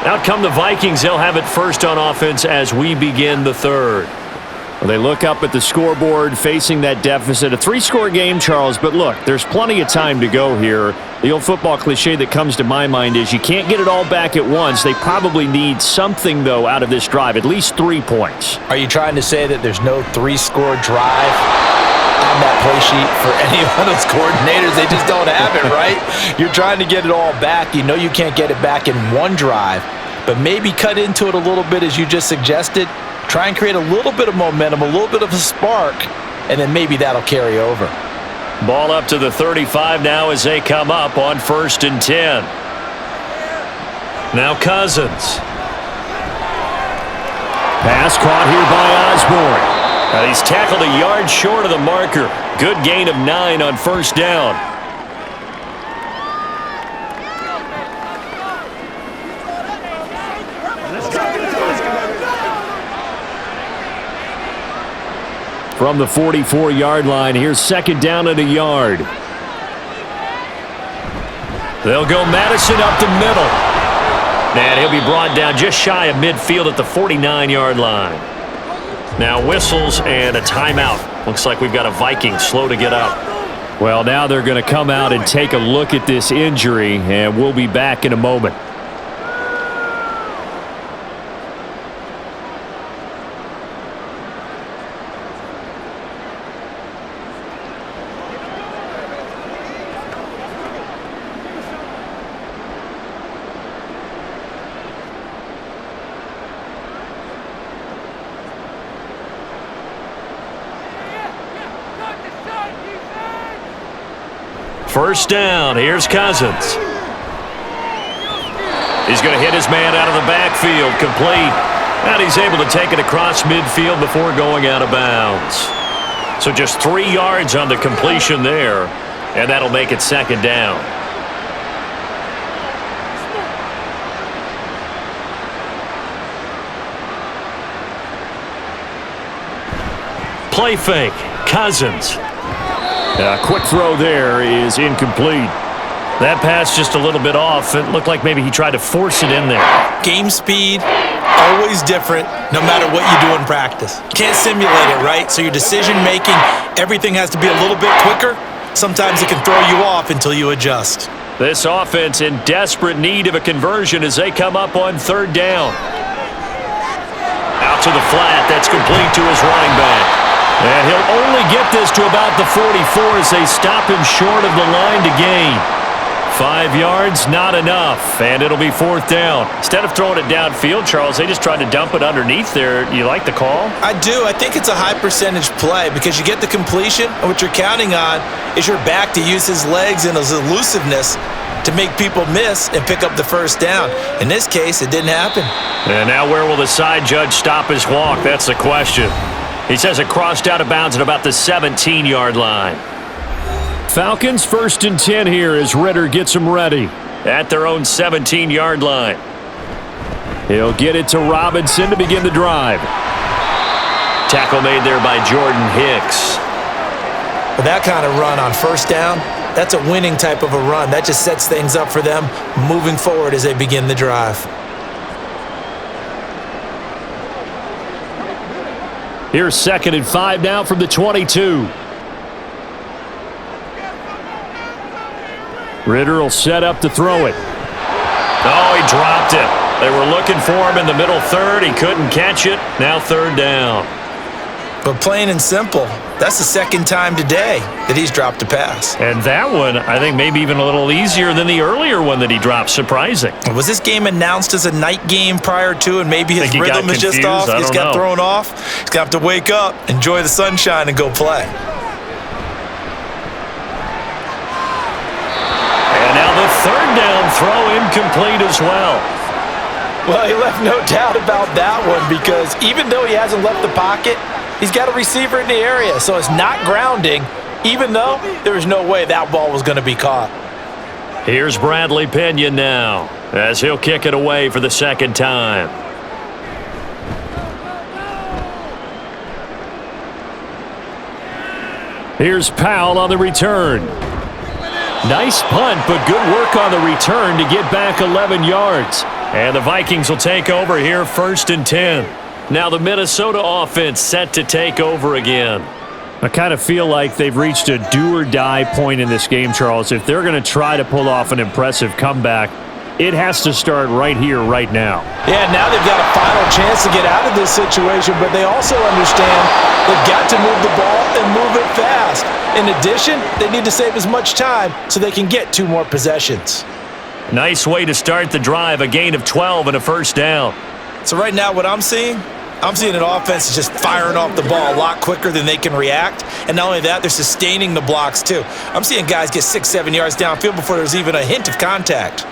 Out come the Vikings. They'll have it first on offense as we begin the third. Well, they look up at the scoreboard facing that deficit. A 3-score game, Charles, but look, there's plenty of time to go here. The old football cliche that comes to my mind is you can't get it all back at once. They probably need something, though, out of this drive, at least 3 points. Are you trying to say that there's no 3-score drive on that play sheet for any of those coordinators? They just don't have it, right? You're trying to get it all back. You know you can't get it back in one drive, but maybe cut into it a little bit as you just suggested. Try and create a little bit of momentum, a little bit of a spark, and then maybe that'll carry over. Ball up to the 35 now as they come up on 1st and 10. Now Cousins. Pass caught here by Osborne. He's tackled a yard short of the marker. Good gain of 9 on first down. From the 44-yard line, here's 2nd down and a yard. They'll go Madison up the middle. And he'll be brought down just shy of midfield at the 49-yard line. Now whistles and a timeout. Looks like we've got a Viking slow to get up. Well, now they're going to come out and take a look at this injury, and we'll be back in a moment. First down, here's Cousins. He's going to hit his man out of the backfield, complete. And he's able to take it across midfield before going out of bounds. So just 3 yards on the completion there, and that'll make it second down. Play fake, Cousins. A quick throw there is incomplete. That pass just a little bit off. It looked like maybe he tried to force it in there. Game speed, always different, no matter what you do in practice. Can't simulate it, right? So your decision making, everything has to be a little bit quicker. Sometimes it can throw you off until you adjust. This offense in desperate need of a conversion as they come up on third down. Out to the flat, that's complete to his running back. And he'll only get this to about the 44 as they stop him short of the line to gain. 5 yards, not enough, and it'll be fourth down. Instead of throwing it downfield, Charles, they just tried to dump it underneath there. You like the call? I do. I think it's a high percentage play because you get the completion, and what you're counting on is your back to use his legs and his elusiveness to make people miss and pick up the first down. In this case, it didn't happen. And now where will the side judge stop his walk? That's the question. He says it crossed out of bounds at about the 17-yard line. Falcons 1st and 10 here as Ritter gets them ready at their own 17-yard line. He'll get it to Robinson to begin the drive. Tackle made there by Jordan Hicks. With that kind of run on first down, that's a winning type of a run. That just sets things up for them moving forward as they begin the drive. Here's 2nd and 5 now from the 22. Ritter will set up to throw it. Oh, he dropped it. They were looking for him in the middle third. He couldn't catch it. Now third down. But plain and simple, that's the second time today that he's dropped a pass. And that one, I think, maybe even a little easier than the earlier one that he dropped. Surprising. Was this game announced as a night game prior to, and maybe his rhythm is just off? He's got thrown off. He's got to wake up, enjoy the sunshine, and go play. And now the third down throw incomplete as well. Well, he left no doubt about that one because even though he hasn't left the pocket, he's got a receiver in the area, so it's not grounding, even though there was no way that ball was going to be caught. Here's Bradley Pinion now as he'll kick it away for the second time. Here's Powell on the return. Nice punt, but good work on the return to get back 11 yards. And the Vikings will take over here 1st and 10. Now the Minnesota offense set to take over again. I kind of feel like they've reached a do-or-die point in this game, Charles. If they're going to try to pull off an impressive comeback, it has to start right here, right now. Yeah, now they've got a final chance to get out of this situation, but they also understand they've got to move the ball and move it fast. In addition, they need to save as much time so they can get 2 more possessions. Nice way to start the drive, a gain of 12 and a first down. So right now what I'm seeing an offense just firing off the ball a lot quicker than they can react. And not only that, they're sustaining the blocks too. I'm seeing guys get 6-7 yards downfield before there's even a hint of contact.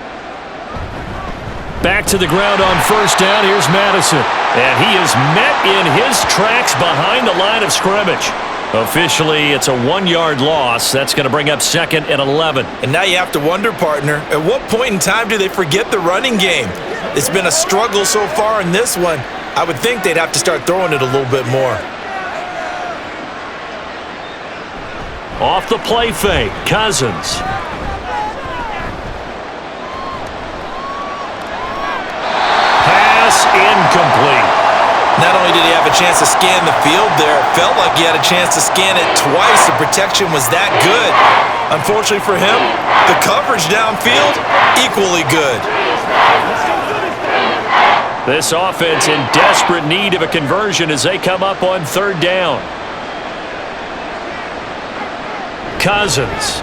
Back to the ground on first down. Here's Madison. And he is met in his tracks behind the line of scrimmage. Officially, it's a 1-yard loss. That's going to bring up 2nd and 11. And now you have to wonder, partner, at what point in time do they forget the running game? It's been a struggle so far in this one. I would think they'd have to start throwing it a little bit more. Off the play fake, Cousins. Pass incomplete. Not only did he have a chance to scan the field there, it felt like he had a chance to scan it twice. The protection was that good. Unfortunately for him, the coverage downfield, equally good. This offense in desperate need of a conversion as they come up on third down. Cousins.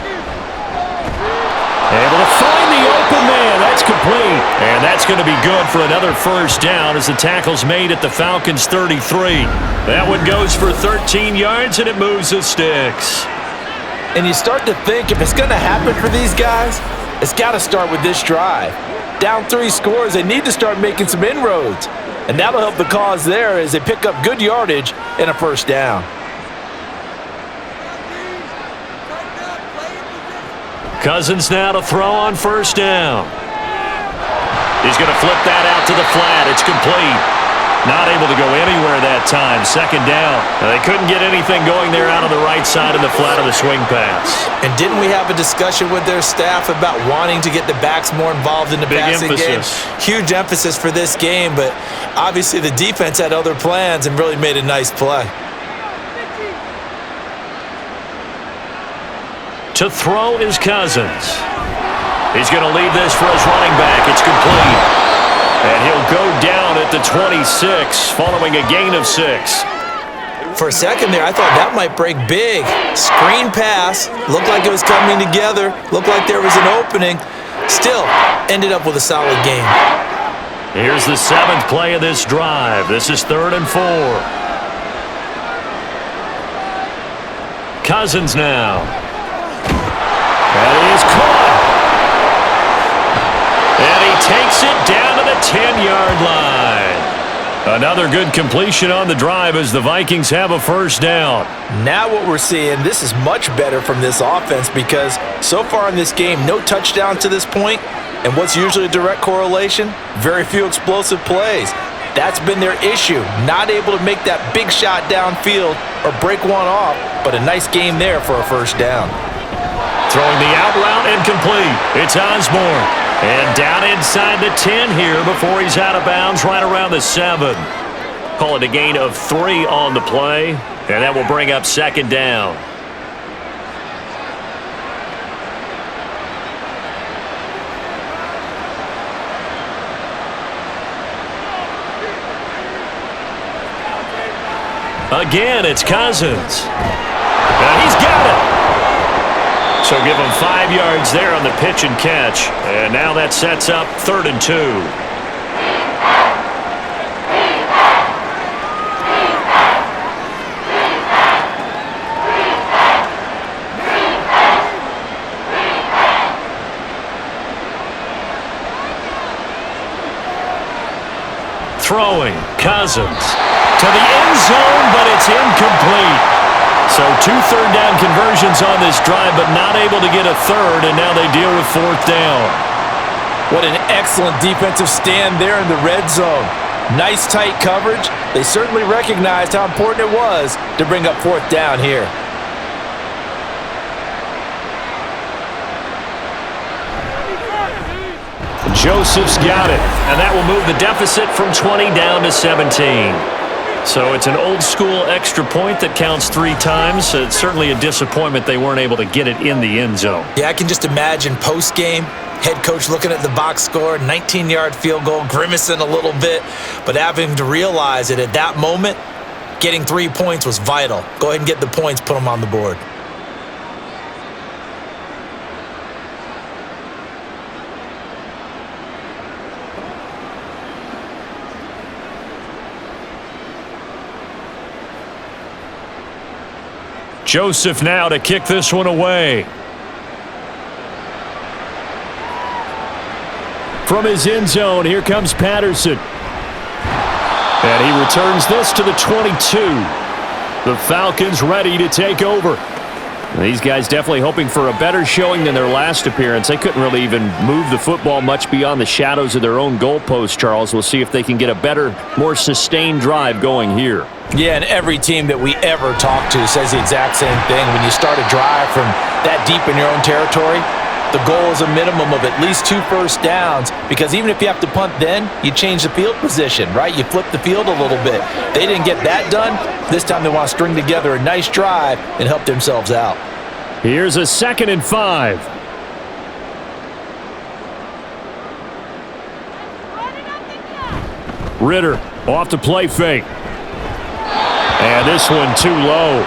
Able to find the open man. That's complete. And that's going to be good for another first down as the tackle's made at the Falcons' 33. That one goes for 13 yards, and it moves the sticks. And you start to think if it's going to happen for these guys, it's got to start with this drive. Down 3 scores, they need to start making some inroads. And that'll help the cause there as they pick up good yardage and a first down. Cousins now to throw on first down. He's going to flip that out to the flat. It's complete. Not able to go anywhere that time. Second down. Now, they couldn't get anything going there out on the right side of the flat of the swing pass. And didn't we have a discussion with their staff about wanting to get the backs more involved in the passing game? Huge emphasis for this game, but obviously the defense had other plans and really made a nice play. To throw is Cousins. He's going to leave this for his running back. It's complete. And he'll go down at the 26, following a gain of 6. For a second there, I thought that might break big. Screen pass. Looked like it was coming together. Looked like there was an opening. Still, ended up with a solid game. Here's the 7th play of this drive. This is 3rd and 4. Cousins now. And he is caught. And he takes it down to the 10-yard line. Another good completion on the drive as the Vikings have a first down. Now what we're seeing, this is much better from this offense because so far in this game, no touchdowns to this point. And what's usually a direct correlation? Very few explosive plays. That's been their issue. Not able to make that big shot downfield or break one off, but a nice game there for a first down. Throwing the out route and complete. It's Osborne. And down inside the 10 here before he's out of bounds right around the 7. Call it a gain of 3 on the play, and that will bring up second down. Again, it's Cousins. And he's got it. So give him 5 yards there on the pitch and catch. And now that sets up 3rd and 2. Throwing, Cousins to the end zone, but it's incomplete. So 2 third-down conversions on this drive, but not able to get a third, and now they deal with 4th down. What an excellent defensive stand there in the red zone. Nice tight coverage. They certainly recognized how important it was to bring up 4th down here. Joseph's got it, and that will move the deficit from 20 down to 17. So it's an old-school extra point that counts 3 times. So it's certainly a disappointment they weren't able to get it in the end zone. Yeah, I can just imagine post-game, head coach looking at the box score, 19-yard field goal, grimacing a little bit, but having to realize that at that moment, getting 3 points was vital. Go ahead and get the points, put them on the board. Joseph now to kick this one away. From his end zone, here comes Patterson. And he returns this to the 22. The Falcons ready to take over. These guys definitely hoping for a better showing than their last appearance. They couldn't really even move the football much beyond the shadows of their own goalpost, Charles. We'll see if they can get a better, more sustained drive going here. Yeah, and every team that we ever talk to says the exact same thing. When you start a drive from that deep in your own territory, the goal is a minimum of at least 2 first downs, because even if you have to punt then, you change the field position, right? You flip the field a little bit. They didn't get that done. This time they want to string together a nice drive and help themselves out. Here's a 2nd and 5. Ritter off to play fake. And this one too low.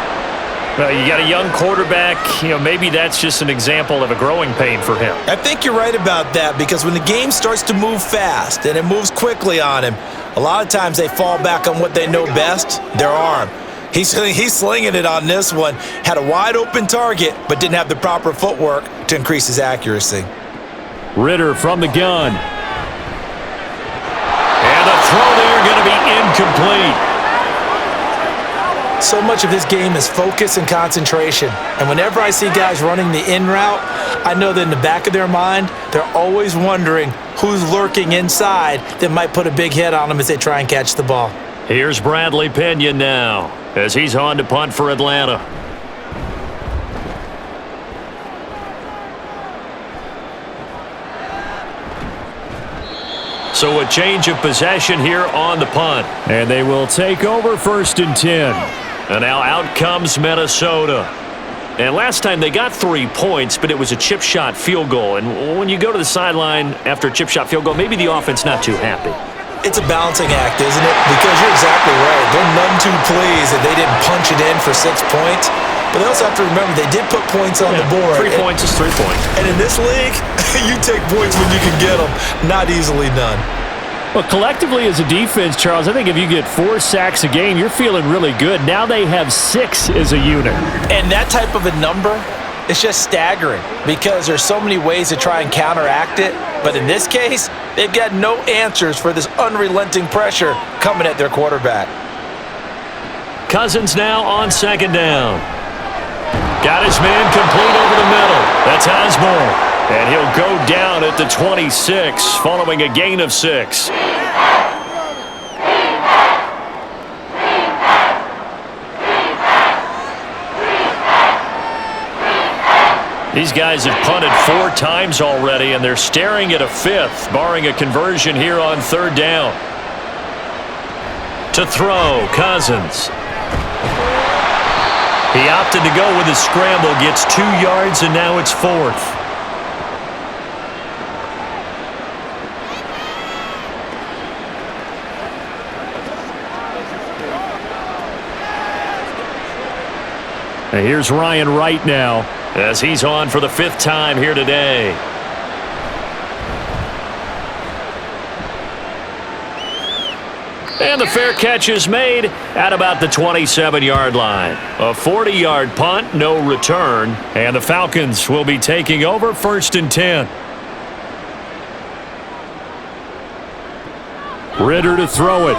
Well, you got a young quarterback, maybe that's just an example of a growing pain for him. I think you're right about that, because when the game starts to move fast and it moves quickly on him, a lot of times they fall back on what they know best, their arm. He's slinging it on this one. Had a wide open target, but didn't have the proper footwork to increase his accuracy. Ritter from the gun. incomplete. So much of this game is focus and concentration. And whenever I see guys running the in route, I know that in the back of their mind, they're always wondering who's lurking inside that might put a big hit on them as they try and catch the ball. Here's Bradley Pena now as he's on to punt for Atlanta. So a change of possession here on the punt. And they will take over 1st and 10. And now out comes Minnesota. And last time they got 3 points, but it was a chip shot field goal. And when you go to the sideline after a chip shot field goal, maybe the offense not too happy. It's a balancing act, isn't it? Because you're exactly right. They're none too pleased that they didn't punch it in for 6 points. But they also have to remember they did put points on the board. 3 points is 3 points. And in this league, you take points when you can get them. Not easily done. Well, collectively as a defense, Charles, I think if you get 4 sacks a game, you're feeling really good. Now they have 6 as a unit. And that type of a number, it's just staggering because there's so many ways to try and counteract it. But in this case, they've got no answers for this unrelenting pressure coming at their quarterback. Cousins now on 2nd down. Got his man complete over the middle. That's Osborne. And he'll go down at the 26 following a gain of 6. These guys have punted 4 times already, and they're staring at a 5th, barring a conversion here on 3rd down. To throw, Cousins. He opted to go with a scramble, gets 2 yards, and now it's 4th. And here's Ryan Wright now as he's on for the 5th time here today. And the fair catch is made at about the 27-yard line. A 40-yard punt, no return, and the Falcons will be taking over 1st and 10. Ritter to throw it.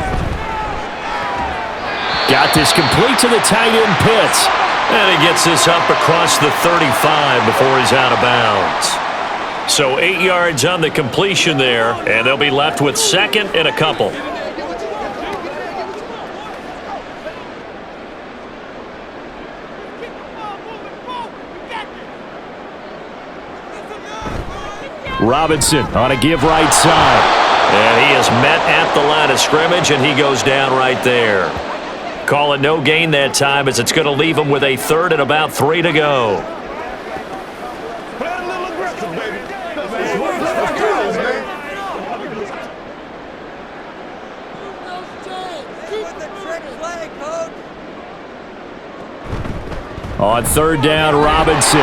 Got this complete to the tight end Pitts. And he gets this up across the 35 before he's out of bounds. So 8 yards on the completion there, and they'll be left with 2nd and a couple. Robinson on a give right side. And he is met at the line of scrimmage, and he goes down right there. Call it no gain that time as it's going to leave him with a 3rd and about 3 to go. On 3rd down, Robinson.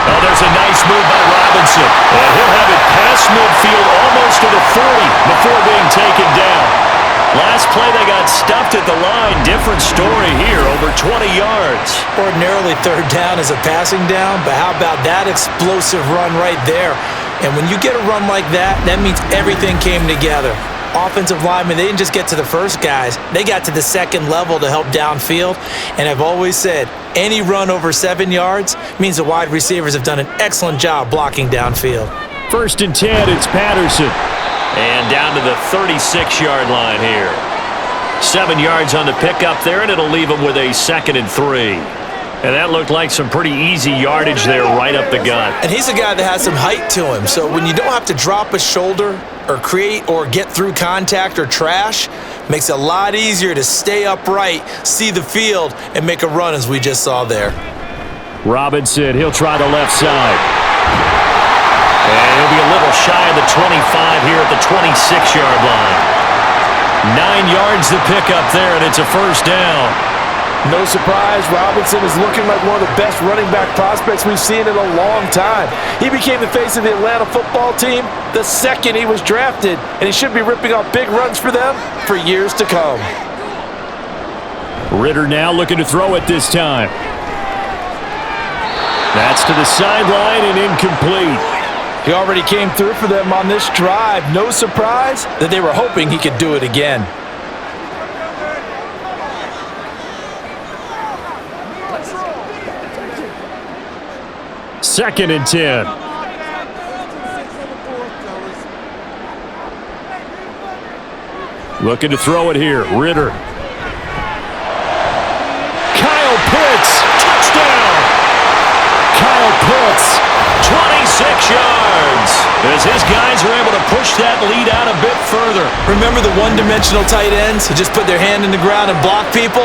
Oh, there's a nice move by Robinson. And he'll have it past midfield almost to the 40 before being taken down. Last play, they got stuffed at the line. Different story here, over 20 yards. Ordinarily, 3rd down is a passing down, but how about that explosive run right there? And when you get a run like that, that means everything came together. Offensive linemen, they didn't just get to the first guys. They got to the 2nd level to help downfield. And I've always said, any run over 7 yards means the wide receivers have done an excellent job blocking downfield. 1st and 10, it's Patterson. And down to the 36-yard line here. 7 yards on the pickup there, and it'll leave him with a 2nd and 3. And that looked like some pretty easy yardage there right up the gut. And he's a guy that has some height to him, so when you don't have to drop a shoulder or create or get through contact or trash, makes it a lot easier to stay upright, see the field, and make a run as we just saw there. Robinson, he'll try the left side. And he'll be a little shy of the 25 here at the 26-yard line. 9 yards to pick up there, and it's a 1st down. No surprise, Robinson is looking like one of the best running back prospects we've seen in a long time. He became the face of the Atlanta football team the second he was drafted, and he should be ripping off big runs for them for years to come. Ritter now looking to throw it this time. That's to the sideline and incomplete. He already came through for them on this drive. No surprise that they were hoping he could do it again. 2nd and 10. Looking to throw it here. Ritter. Kyle Pitts. Touchdown. Kyle Pitts. 26 yards. As his guys are able to push that lead out a bit further. Remember the one-dimensional tight ends who just put their hand in the ground and block people?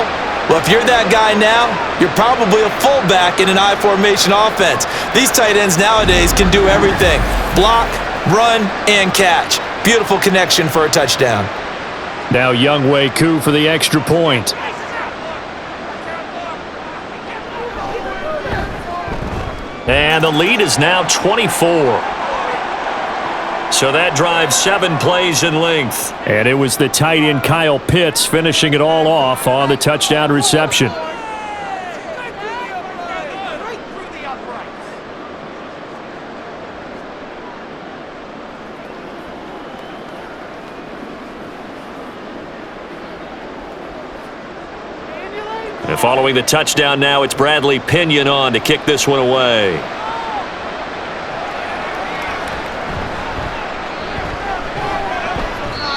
Well, if you're that guy now, you're probably a fullback in an I-formation offense. These tight ends nowadays can do everything. Block, run, and catch. Beautiful connection for a touchdown. Now Younghoe Koo for the extra point. And the lead is now 24. So that drives 7 plays in length. And it was the tight end Kyle Pitts finishing it all off on the touchdown reception. And following the touchdown now, it's Bradley Pinion on to kick this one away.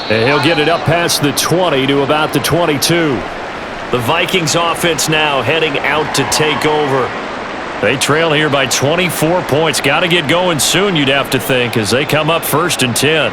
And he'll get it up past the 20 to about the 22. The Vikings offense now heading out to take over. They trail here by 24 points. Got to get going soon, you'd have to think, as they come up 1st and 10.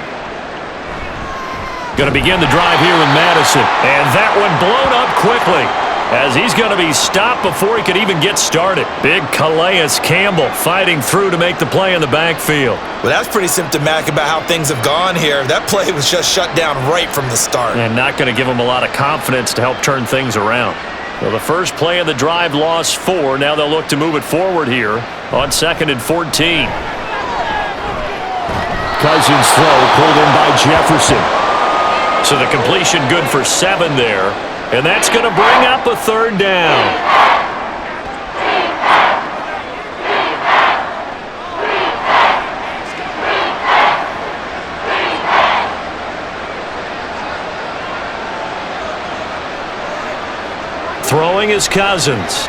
Going to begin the drive here with Madison. And that one blown up quickly, as he's going to be stopped before he could even get started. Big Calais Campbell fighting through to make the play in the backfield. Well, that's pretty symptomatic about how things have gone here. That play was just shut down right from the start. And not going to give him a lot of confidence to help turn things around. Well, the first play of the drive lost 4. Now they'll look to move it forward here on 2nd and 14. Cousins throw pulled in by Jefferson. So the completion good for 7 there. And that's going to bring up a 3rd down. Throwing is Cousins.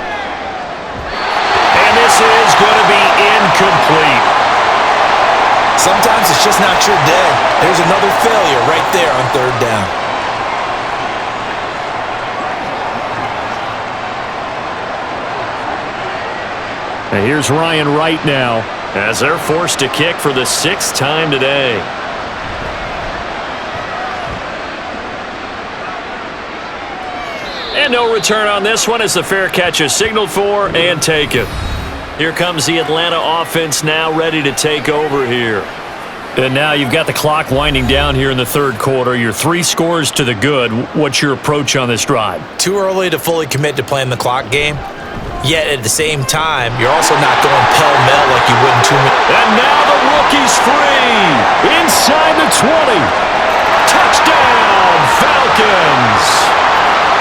And this is going to be incomplete. Sometimes it's just not your day. There's another failure right there on 3rd down. And here's Ryan Wright now, as they're forced to kick for the 6th time today. And no return on this one as the fair catch is signaled for and taken. Here comes the Atlanta offense now ready to take over here. And now you've got the clock winding down here in the 3rd quarter. You're 3 scores to the good. What's your approach on this drive? Too early to fully commit to playing the clock game. Yet at the same time, you're also not going pell-mell like you would in 2 minutes. And now the rookie's free. Inside the 20. Touchdown, Falcons.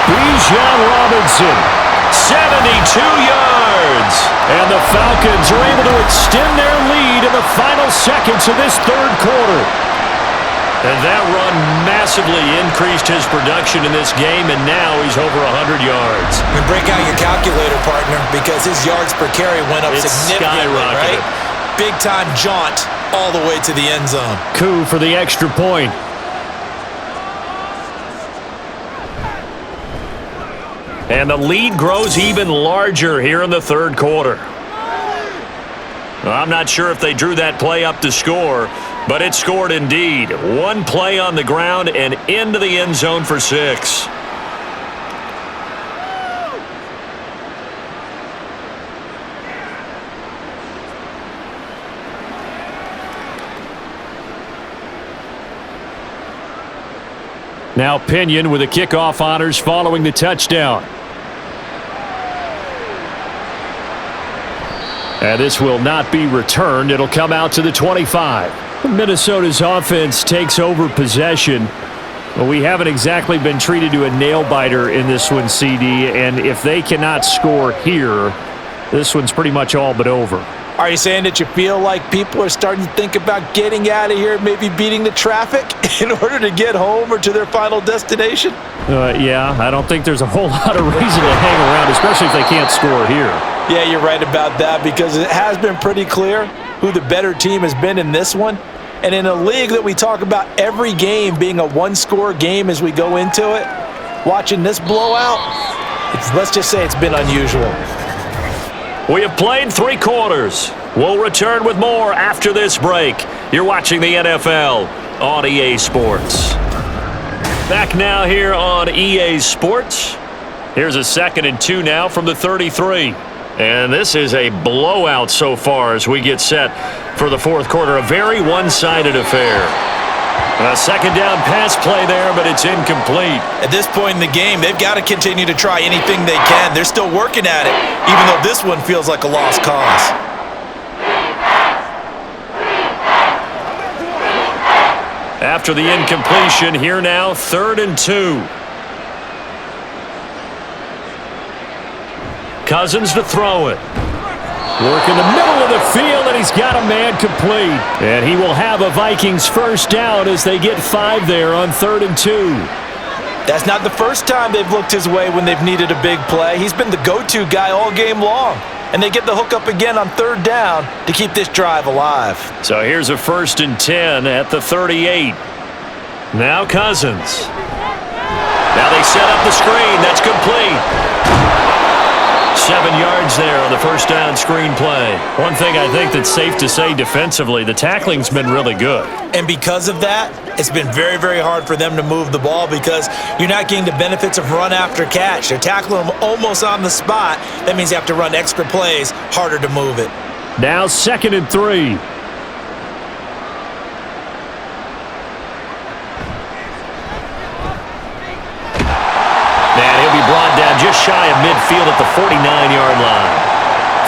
Bijan Robinson, 72 yards. And the Falcons are able to extend their lead in the final seconds of this 3rd quarter. And that run massively increased his production in this game, and now he's over 100 yards. And break out your calculator, partner, because his yards per carry went up significantly, right? Big-time jaunt all the way to the end zone. Koo for the extra point. And the lead grows even larger here in the 3rd quarter. I'm not sure if they drew that play up to score, but it scored indeed. 1 play on the ground and into the end zone for 6. Now Pinion with the kickoff honors following the touchdown. And this will not be returned. It'll come out to the 25. Minnesota's offense takes over possession. Well, we haven't exactly been treated to a nail-biter in this one, CD. And if they cannot score here, this one's pretty much all but over. Are you saying that you feel like people are starting to think about getting out of here, maybe beating the traffic in order to get home or to their final destination? Yeah, I don't think there's a whole lot of reason to hang around, especially if they can't score here. Yeah, you're right about that, because it has been pretty clear who the better team has been in this one. And in a league that we talk about every game being a one-score game as we go into it, watching this blowout, let's just say it's been unusual. We have played 3 quarters. We'll return with more after this break. You're watching the NFL on EA Sports. Back now here on EA Sports. Here's a 2nd and 2 now from the 33. And this is a blowout so far as we get set for the 4th quarter. A very one-sided affair. A 2nd down pass play there, but it's incomplete. At this point in the game, they've got to continue to try anything they can. They're still working at it, even though this one feels like a lost cause. After the incompletion, here now, 3rd and 2. Cousins to throw it. Work in the middle of the field, and he's got a man complete. And he will have a Vikings 1st down as they get 5 there on 3rd and 2. That's not the first time they've looked his way when they've needed a big play. He's been the go-to guy all game long. And they get the hook up again on 3rd down to keep this drive alive. So here's a 1st and 10 at the 38. Now Cousins. Now they set up the screen. That's complete. 7 yards there on the 1st down screen play. One thing I think that's safe to say defensively, the tackling's been really good. And because of that, it's been very, very hard for them to move the ball because you're not getting the benefits of run after catch. They're tackling them almost on the spot. That means you have to run extra plays, harder to move it. Now 2nd and 3. Brought down just shy of midfield at the 49-yard line.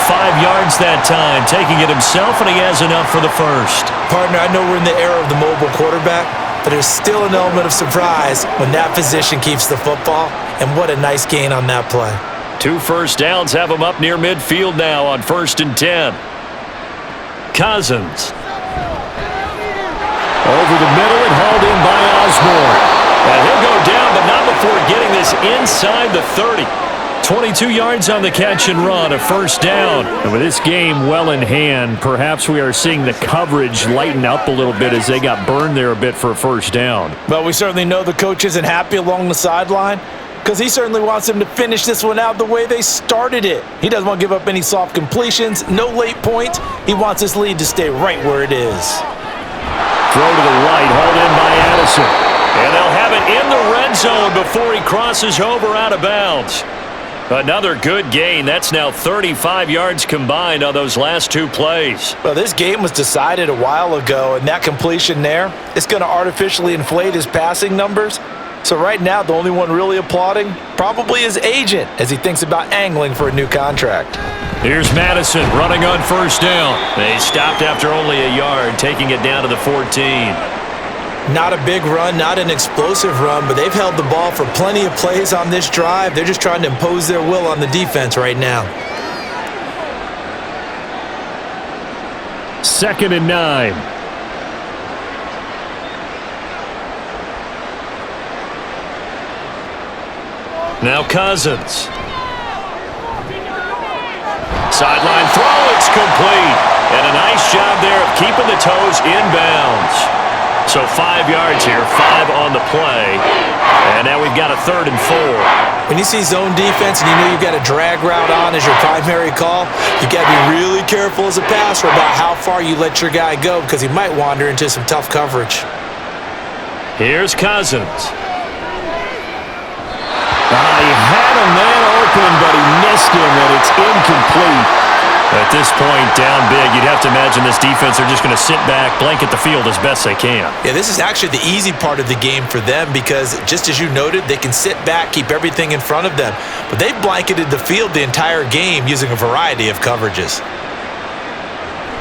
5 yards that time, taking it himself, and he has enough for the 1st. Partner, I know we're in the era of the mobile quarterback, but there's still an element of surprise when that position keeps the football, and what a nice gain on that play. 2 first downs have him up near midfield now on 1st and 10. Cousins. Over the middle and hauled in by Osborne. And he'll go down, but not before getting this inside the 30. 22 yards on the catch and run, a 1st down. And with this game well in hand, perhaps we are seeing the coverage lighten up a little bit as they got burned there a bit for a 1st down. Well, we certainly know the coach isn't happy along the sideline because he certainly wants them to finish this one out the way they started it. He doesn't want to give up any soft completions, no late points. He wants this lead to stay right where it is. Throw to the right, hauled in by Addison. And they'll have it in the red zone before he crosses over out of bounds. Another good gain. That's now 35 yards combined on those last 2 plays. Well, this game was decided a while ago, and that completion there is going to artificially inflate his passing numbers. So right now, the only one really applauding probably his agent as he thinks about angling for a new contract. Here's Madison running on 1st down. They stopped after only a yard, taking it down to the 14. Not a big run, not an explosive run, but they've held the ball for plenty of plays on this drive. They're just trying to impose their will on the defense right now. 2nd and 9. Now Cousins. Sideline throw, it's complete. And a nice job there of keeping the toes inbounds. So 5 yards here, 5 on the play. And now we've got a 3rd and 4. When you see zone defense and you know you've got a drag route on as your primary call, you've got to be really careful as a passer about how far you let your guy go because he might wander into some tough coverage. Here's Cousins. He had a man open, but he missed him, and it's incomplete. At this point, down big, you'd have to imagine this defense are just going to sit back, blanket the field as best they can. Yeah, this is actually the easy part of the game for them because, just as you noted, they can sit back, keep everything in front of them. But they've blanketed the field the entire game using a variety of coverages.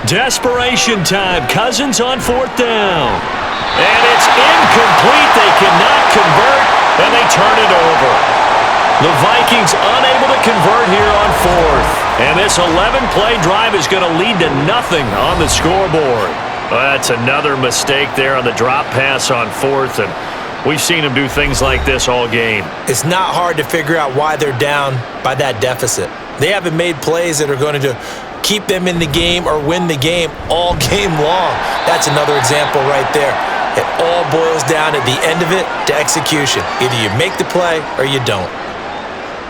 Desperation time. Cousins on 4th down. And it's incomplete. They cannot convert, and they turn it over. The Vikings unable to convert here on 4th. And this 11-play drive is going to lead to nothing on the scoreboard. That's another mistake there on the drop pass on fourth, and we've seen him do things like this all game. It's not hard to figure out why they're down by that deficit. They haven't made plays that are going to keep them in the game or win the game all game long. That's another example right there. It all boils down at the end of it to execution. Either you make the play or you don't.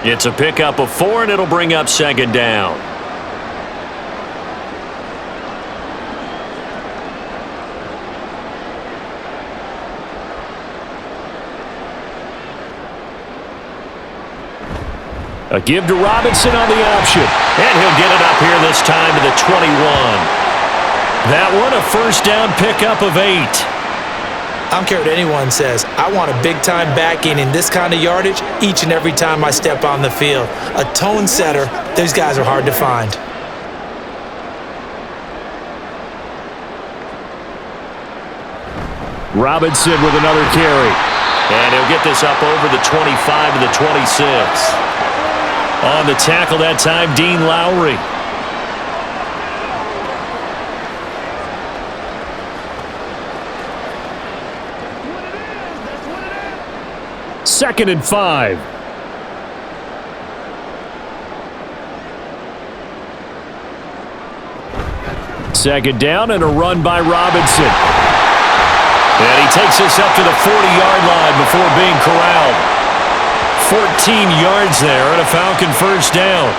It's a pickup of 4, and it'll bring up second down. A give to Robinson on the option. And he'll get it up here this time to the 21. That one a first down pickup of 8. I don't care what anyone says. I want a big-time backing in this kind of yardage each and every time I step on the field. A tone setter, those guys are hard to find. Robinson with another carry. And he'll get this up over the 25 to the 26. On the tackle that time, Dean Lowry. Second and 5. Second down and a run by Robinson. And he takes this up to the 40-yard line before being corralled. 14 yards there and a Falcon first down.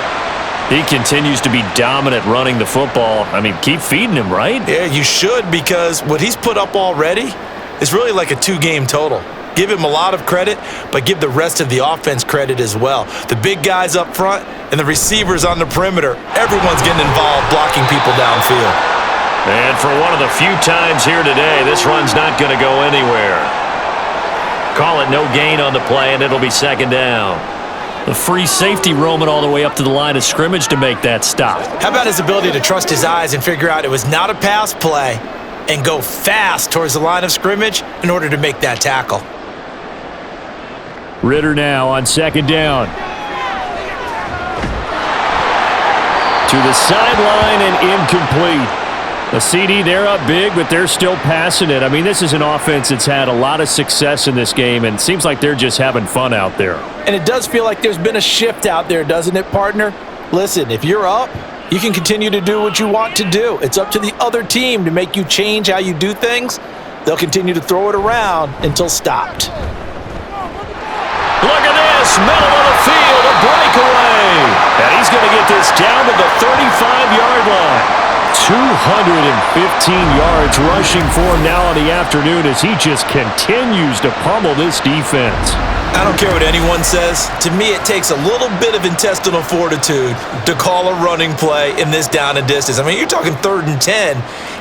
He continues to be dominant running the football. I mean, keep feeding him, right? Yeah, you should, because what he's put up already is really like a 2-game total. Give him a lot of credit, but give the rest of the offense credit as well. The big guys up front and the receivers on the perimeter, everyone's getting involved blocking people downfield. And for one of the few times here today, this run's not going to go anywhere. Call it no gain on the play, and it'll be second down. The free safety roaming all the way up to the line of scrimmage to make that stop. How about his ability to trust his eyes and figure out it was not a pass play and go fast towards the line of scrimmage in order to make that tackle? Ritter now on second down. To the sideline and incomplete. The CD, they're up big, but they're still passing it. I mean, this is an offense that's had a lot of success in this game, and it seems like they're just having fun out there. And it does feel like there's been a shift out there, doesn't it, partner? Listen, if you're up, you can continue to do what you want to do. It's up to the other team to make you change how you do things. They'll continue to throw it around until stopped. Look at this, middle of the field, a breakaway. And he's going to get this down to the 35-yard line. 215 yards rushing for him now on the afternoon as he just continues to pummel this defense. I don't care what anyone says. To me, it takes a little bit of intestinal fortitude to call a running play in this down and distance. I mean, you're talking 3rd and 10,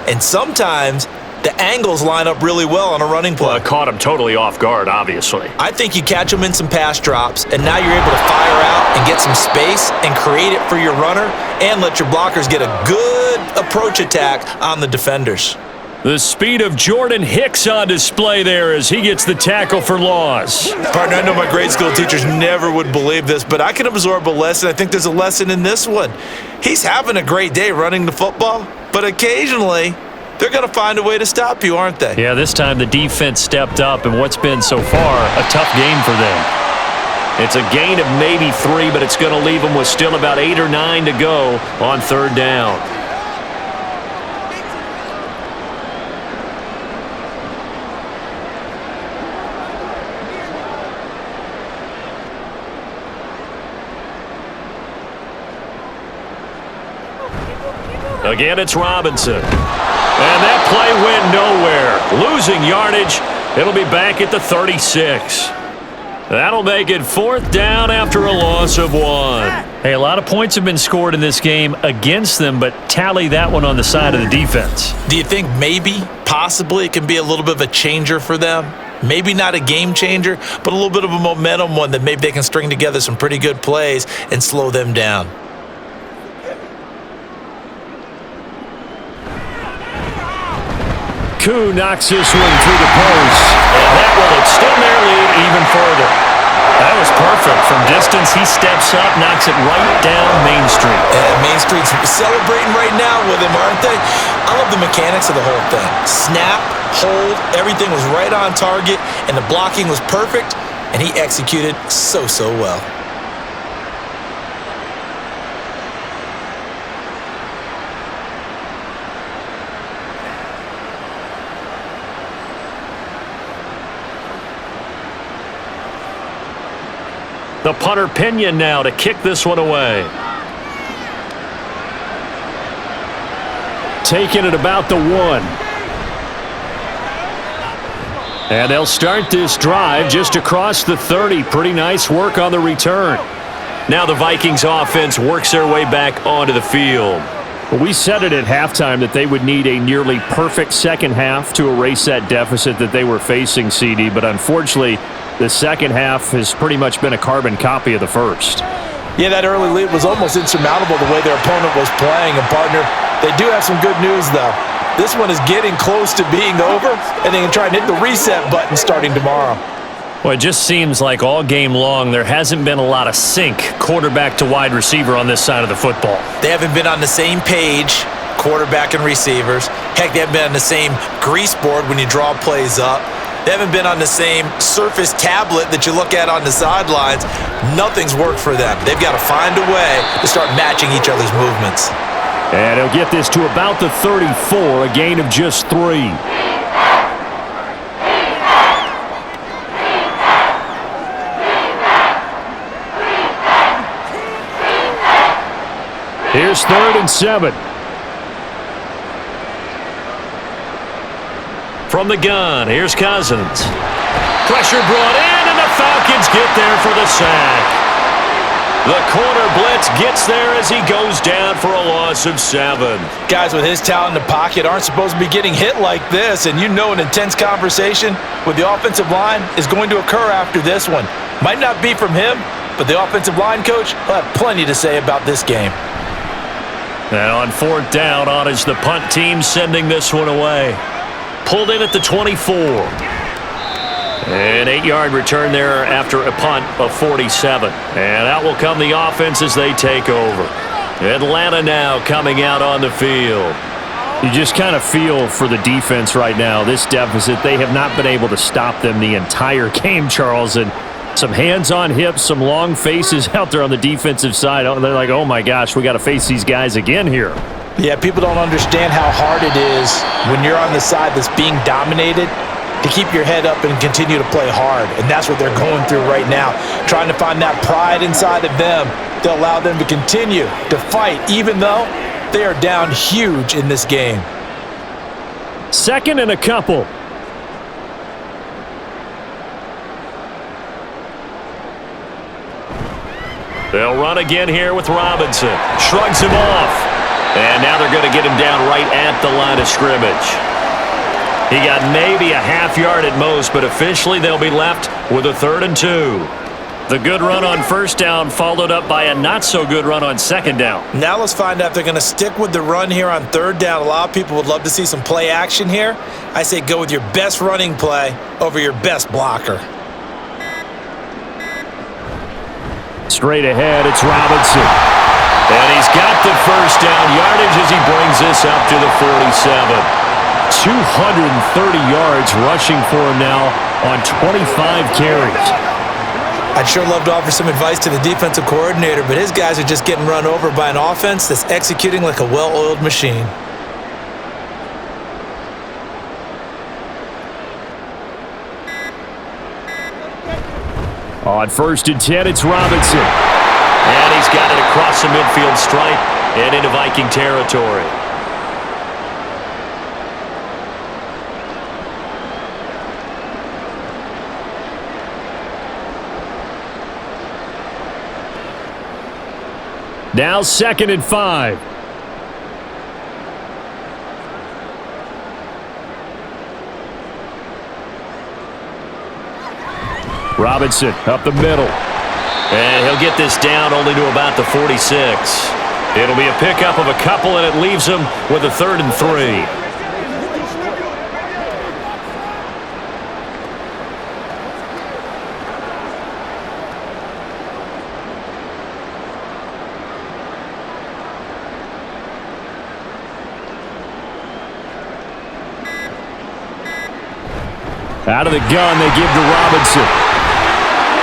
and sometimes the angles line up really well on a running play. Well, it caught him totally off guard, obviously. I think you catch him in some pass drops, and now you're able to fire out and get some space and create it for your runner and let your blockers get a good approach attack on the defenders. The speed of Jordan Hicks on display there as he gets the tackle for loss. Partner, I know my grade school teachers never would believe this, but I can absorb a lesson. I think there's a lesson in this one. He's having a great day running the football, but occasionally they're going to find a way to stop you, aren't they? Yeah, this time the defense stepped up, and what's been so far a tough game for them. It's a gain of maybe 3, but it's going to leave them with still about 8 or 9 to go on 3rd down. Again, it's Robinson. And that play went nowhere. Losing yardage. It'll be back at the 36. That'll make it 4th down after a loss of 1. Hey, a lot of points have been scored in this game against them, but tally that one on the side of the defense. Do you think maybe, possibly, it can be a little bit of a changer for them? Maybe not a game changer, but a little bit of a momentum one that maybe they can string together some pretty good plays and slow them down. Koo knocks this one through the post, and that will extend their lead even further. That was perfect. From distance, he steps up, knocks it right down Main Street. And Main Street's celebrating right now with him, aren't they? I love the mechanics of the whole thing. Snap, hold, everything was right on target, and the blocking was perfect, and he executed so well. The punter Pinion now to kick this one away. Taking it about the 1. And they'll start this drive just across the 30. Pretty nice work on the return. Now the Vikings offense works their way back onto the field. We said it at halftime that they would need a nearly perfect second half to erase that deficit that they were facing, CD, but unfortunately, the second half has pretty much been a carbon copy of the first. Yeah, that early lead was almost insurmountable the way their opponent was playing. And, partner, they do have some good news, though. This one is getting close to being over, and they can try and hit the reset button starting tomorrow. Well, it just seems like all game long there hasn't been a lot of sync quarterback to wide receiver on this side of the football. They haven't been on the same page, quarterback and receivers. Heck, they haven't been on the same grease board when you draw plays up. They haven't been on the same Surface tablet that you look at on the sidelines. Nothing's worked for them. They've got to find a way to start matching each other's movements. And he'll get this to about the 34, a gain of just 3. Here's 3rd and 7. From the gun, here's Cousins. Pressure brought in, and the Falcons get there for the sack. The corner blitz gets there as he goes down for a loss of 7. Guys with his talent in the pocket aren't supposed to be getting hit like this, and you know an intense conversation with the offensive line is going to occur after this one. Might not be from him, but the offensive line coach will have plenty to say about this game. And on 4th down, on is the punt team sending this one away. Pulled in at the 24. An 8-yard return there after a punt of 47. And out will come the offense as they take over. Atlanta now coming out on the field. You just kind of feel for the defense right now. This deficit, they have not been able to stop them the entire game, Charles. And some hands on hips, some long faces out there on the defensive side. They're like, oh my gosh, we got to face these guys again here. Yeah, people don't understand how hard it is when you're on the side that's being dominated to keep your head up and continue to play hard. And that's what they're going through right now, trying to find that pride inside of them to allow them to continue to fight, even though they are down huge in this game. 2nd and a couple. They'll run again here with Robinson. Shrugs him off. And now they're going to get him down right at the line of scrimmage. He got maybe a half yard at most, but officially they'll be left with a 3rd and 2. The good run on 1st down followed up by a not-so-good run on 2nd down. Now let's find out if they're going to stick with the run here on 3rd down. A lot of people would love to see some play action here. I say go with your best running play over your best blocker. Straight ahead, it's Robinson. And he's got the 1st down yardage as he brings this up to the 47. 230 yards rushing for him now on 25 carries. I'd sure love to offer some advice to the defensive coordinator, but his guys are just getting run over by an offense that's executing like a well-oiled machine. On 1st and 10, it's Robinson. And he's got it across the midfield stripe and into Viking territory. Now 2nd and 5. Robinson up the middle. And he'll get this down only to about the 46. It'll be a pickup of a couple, and it leaves him with a 3rd and 3. Out of the gun, they give to Robinson.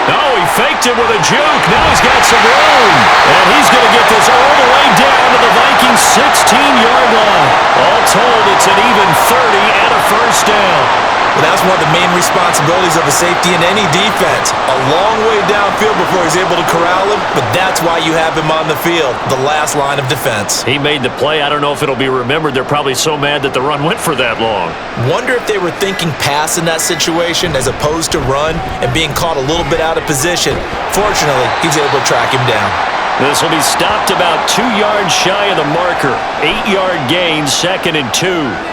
Oh, he faked it with a juke. Now he's got some room. And he's going to get this all the way down to the Vikings' 16-yard line. All told, it's an even 30 and a first down. Well, that's one of the main responsibilities of a safety in any defense. A long way downfield before he's able to corral him, but that's why you have him on the field, the last line of defense. He made the play. I don't know if it'll be remembered. They're probably so mad that the run went for that long. Wonder if they were thinking pass in that situation as opposed to run and being caught a little bit out of position. Fortunately, he's able to track him down. This will be stopped about 2 yards shy of the marker. 8-yard gain, 2nd and 2.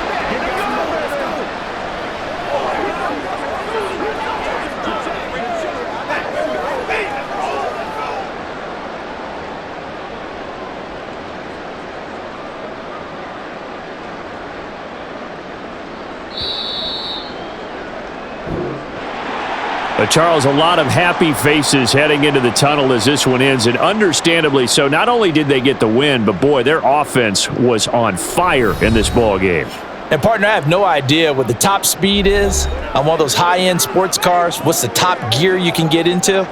Charles, a lot of happy faces heading into the tunnel as this one ends, and understandably so. Not only did they get the win, but boy, their offense was on fire in this ball game. And partner, I have no idea what the top speed is on one of those high-end sports cars. What's the top gear you can get into?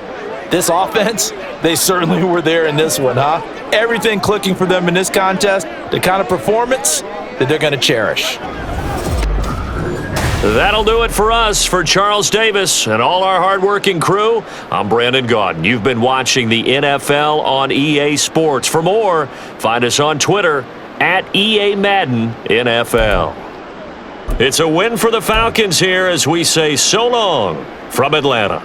This offense, they certainly were there in this one, huh? Everything clicking for them in this contest, the kind of performance that they're going to cherish. That'll do it for us. For Charles Davis and all our hardworking crew, I'm Brandon Gaudin. You've been watching the NFL on EA Sports. For more, find us on Twitter at EA Madden NFL. It's a win for the Falcons here as we say so long from Atlanta.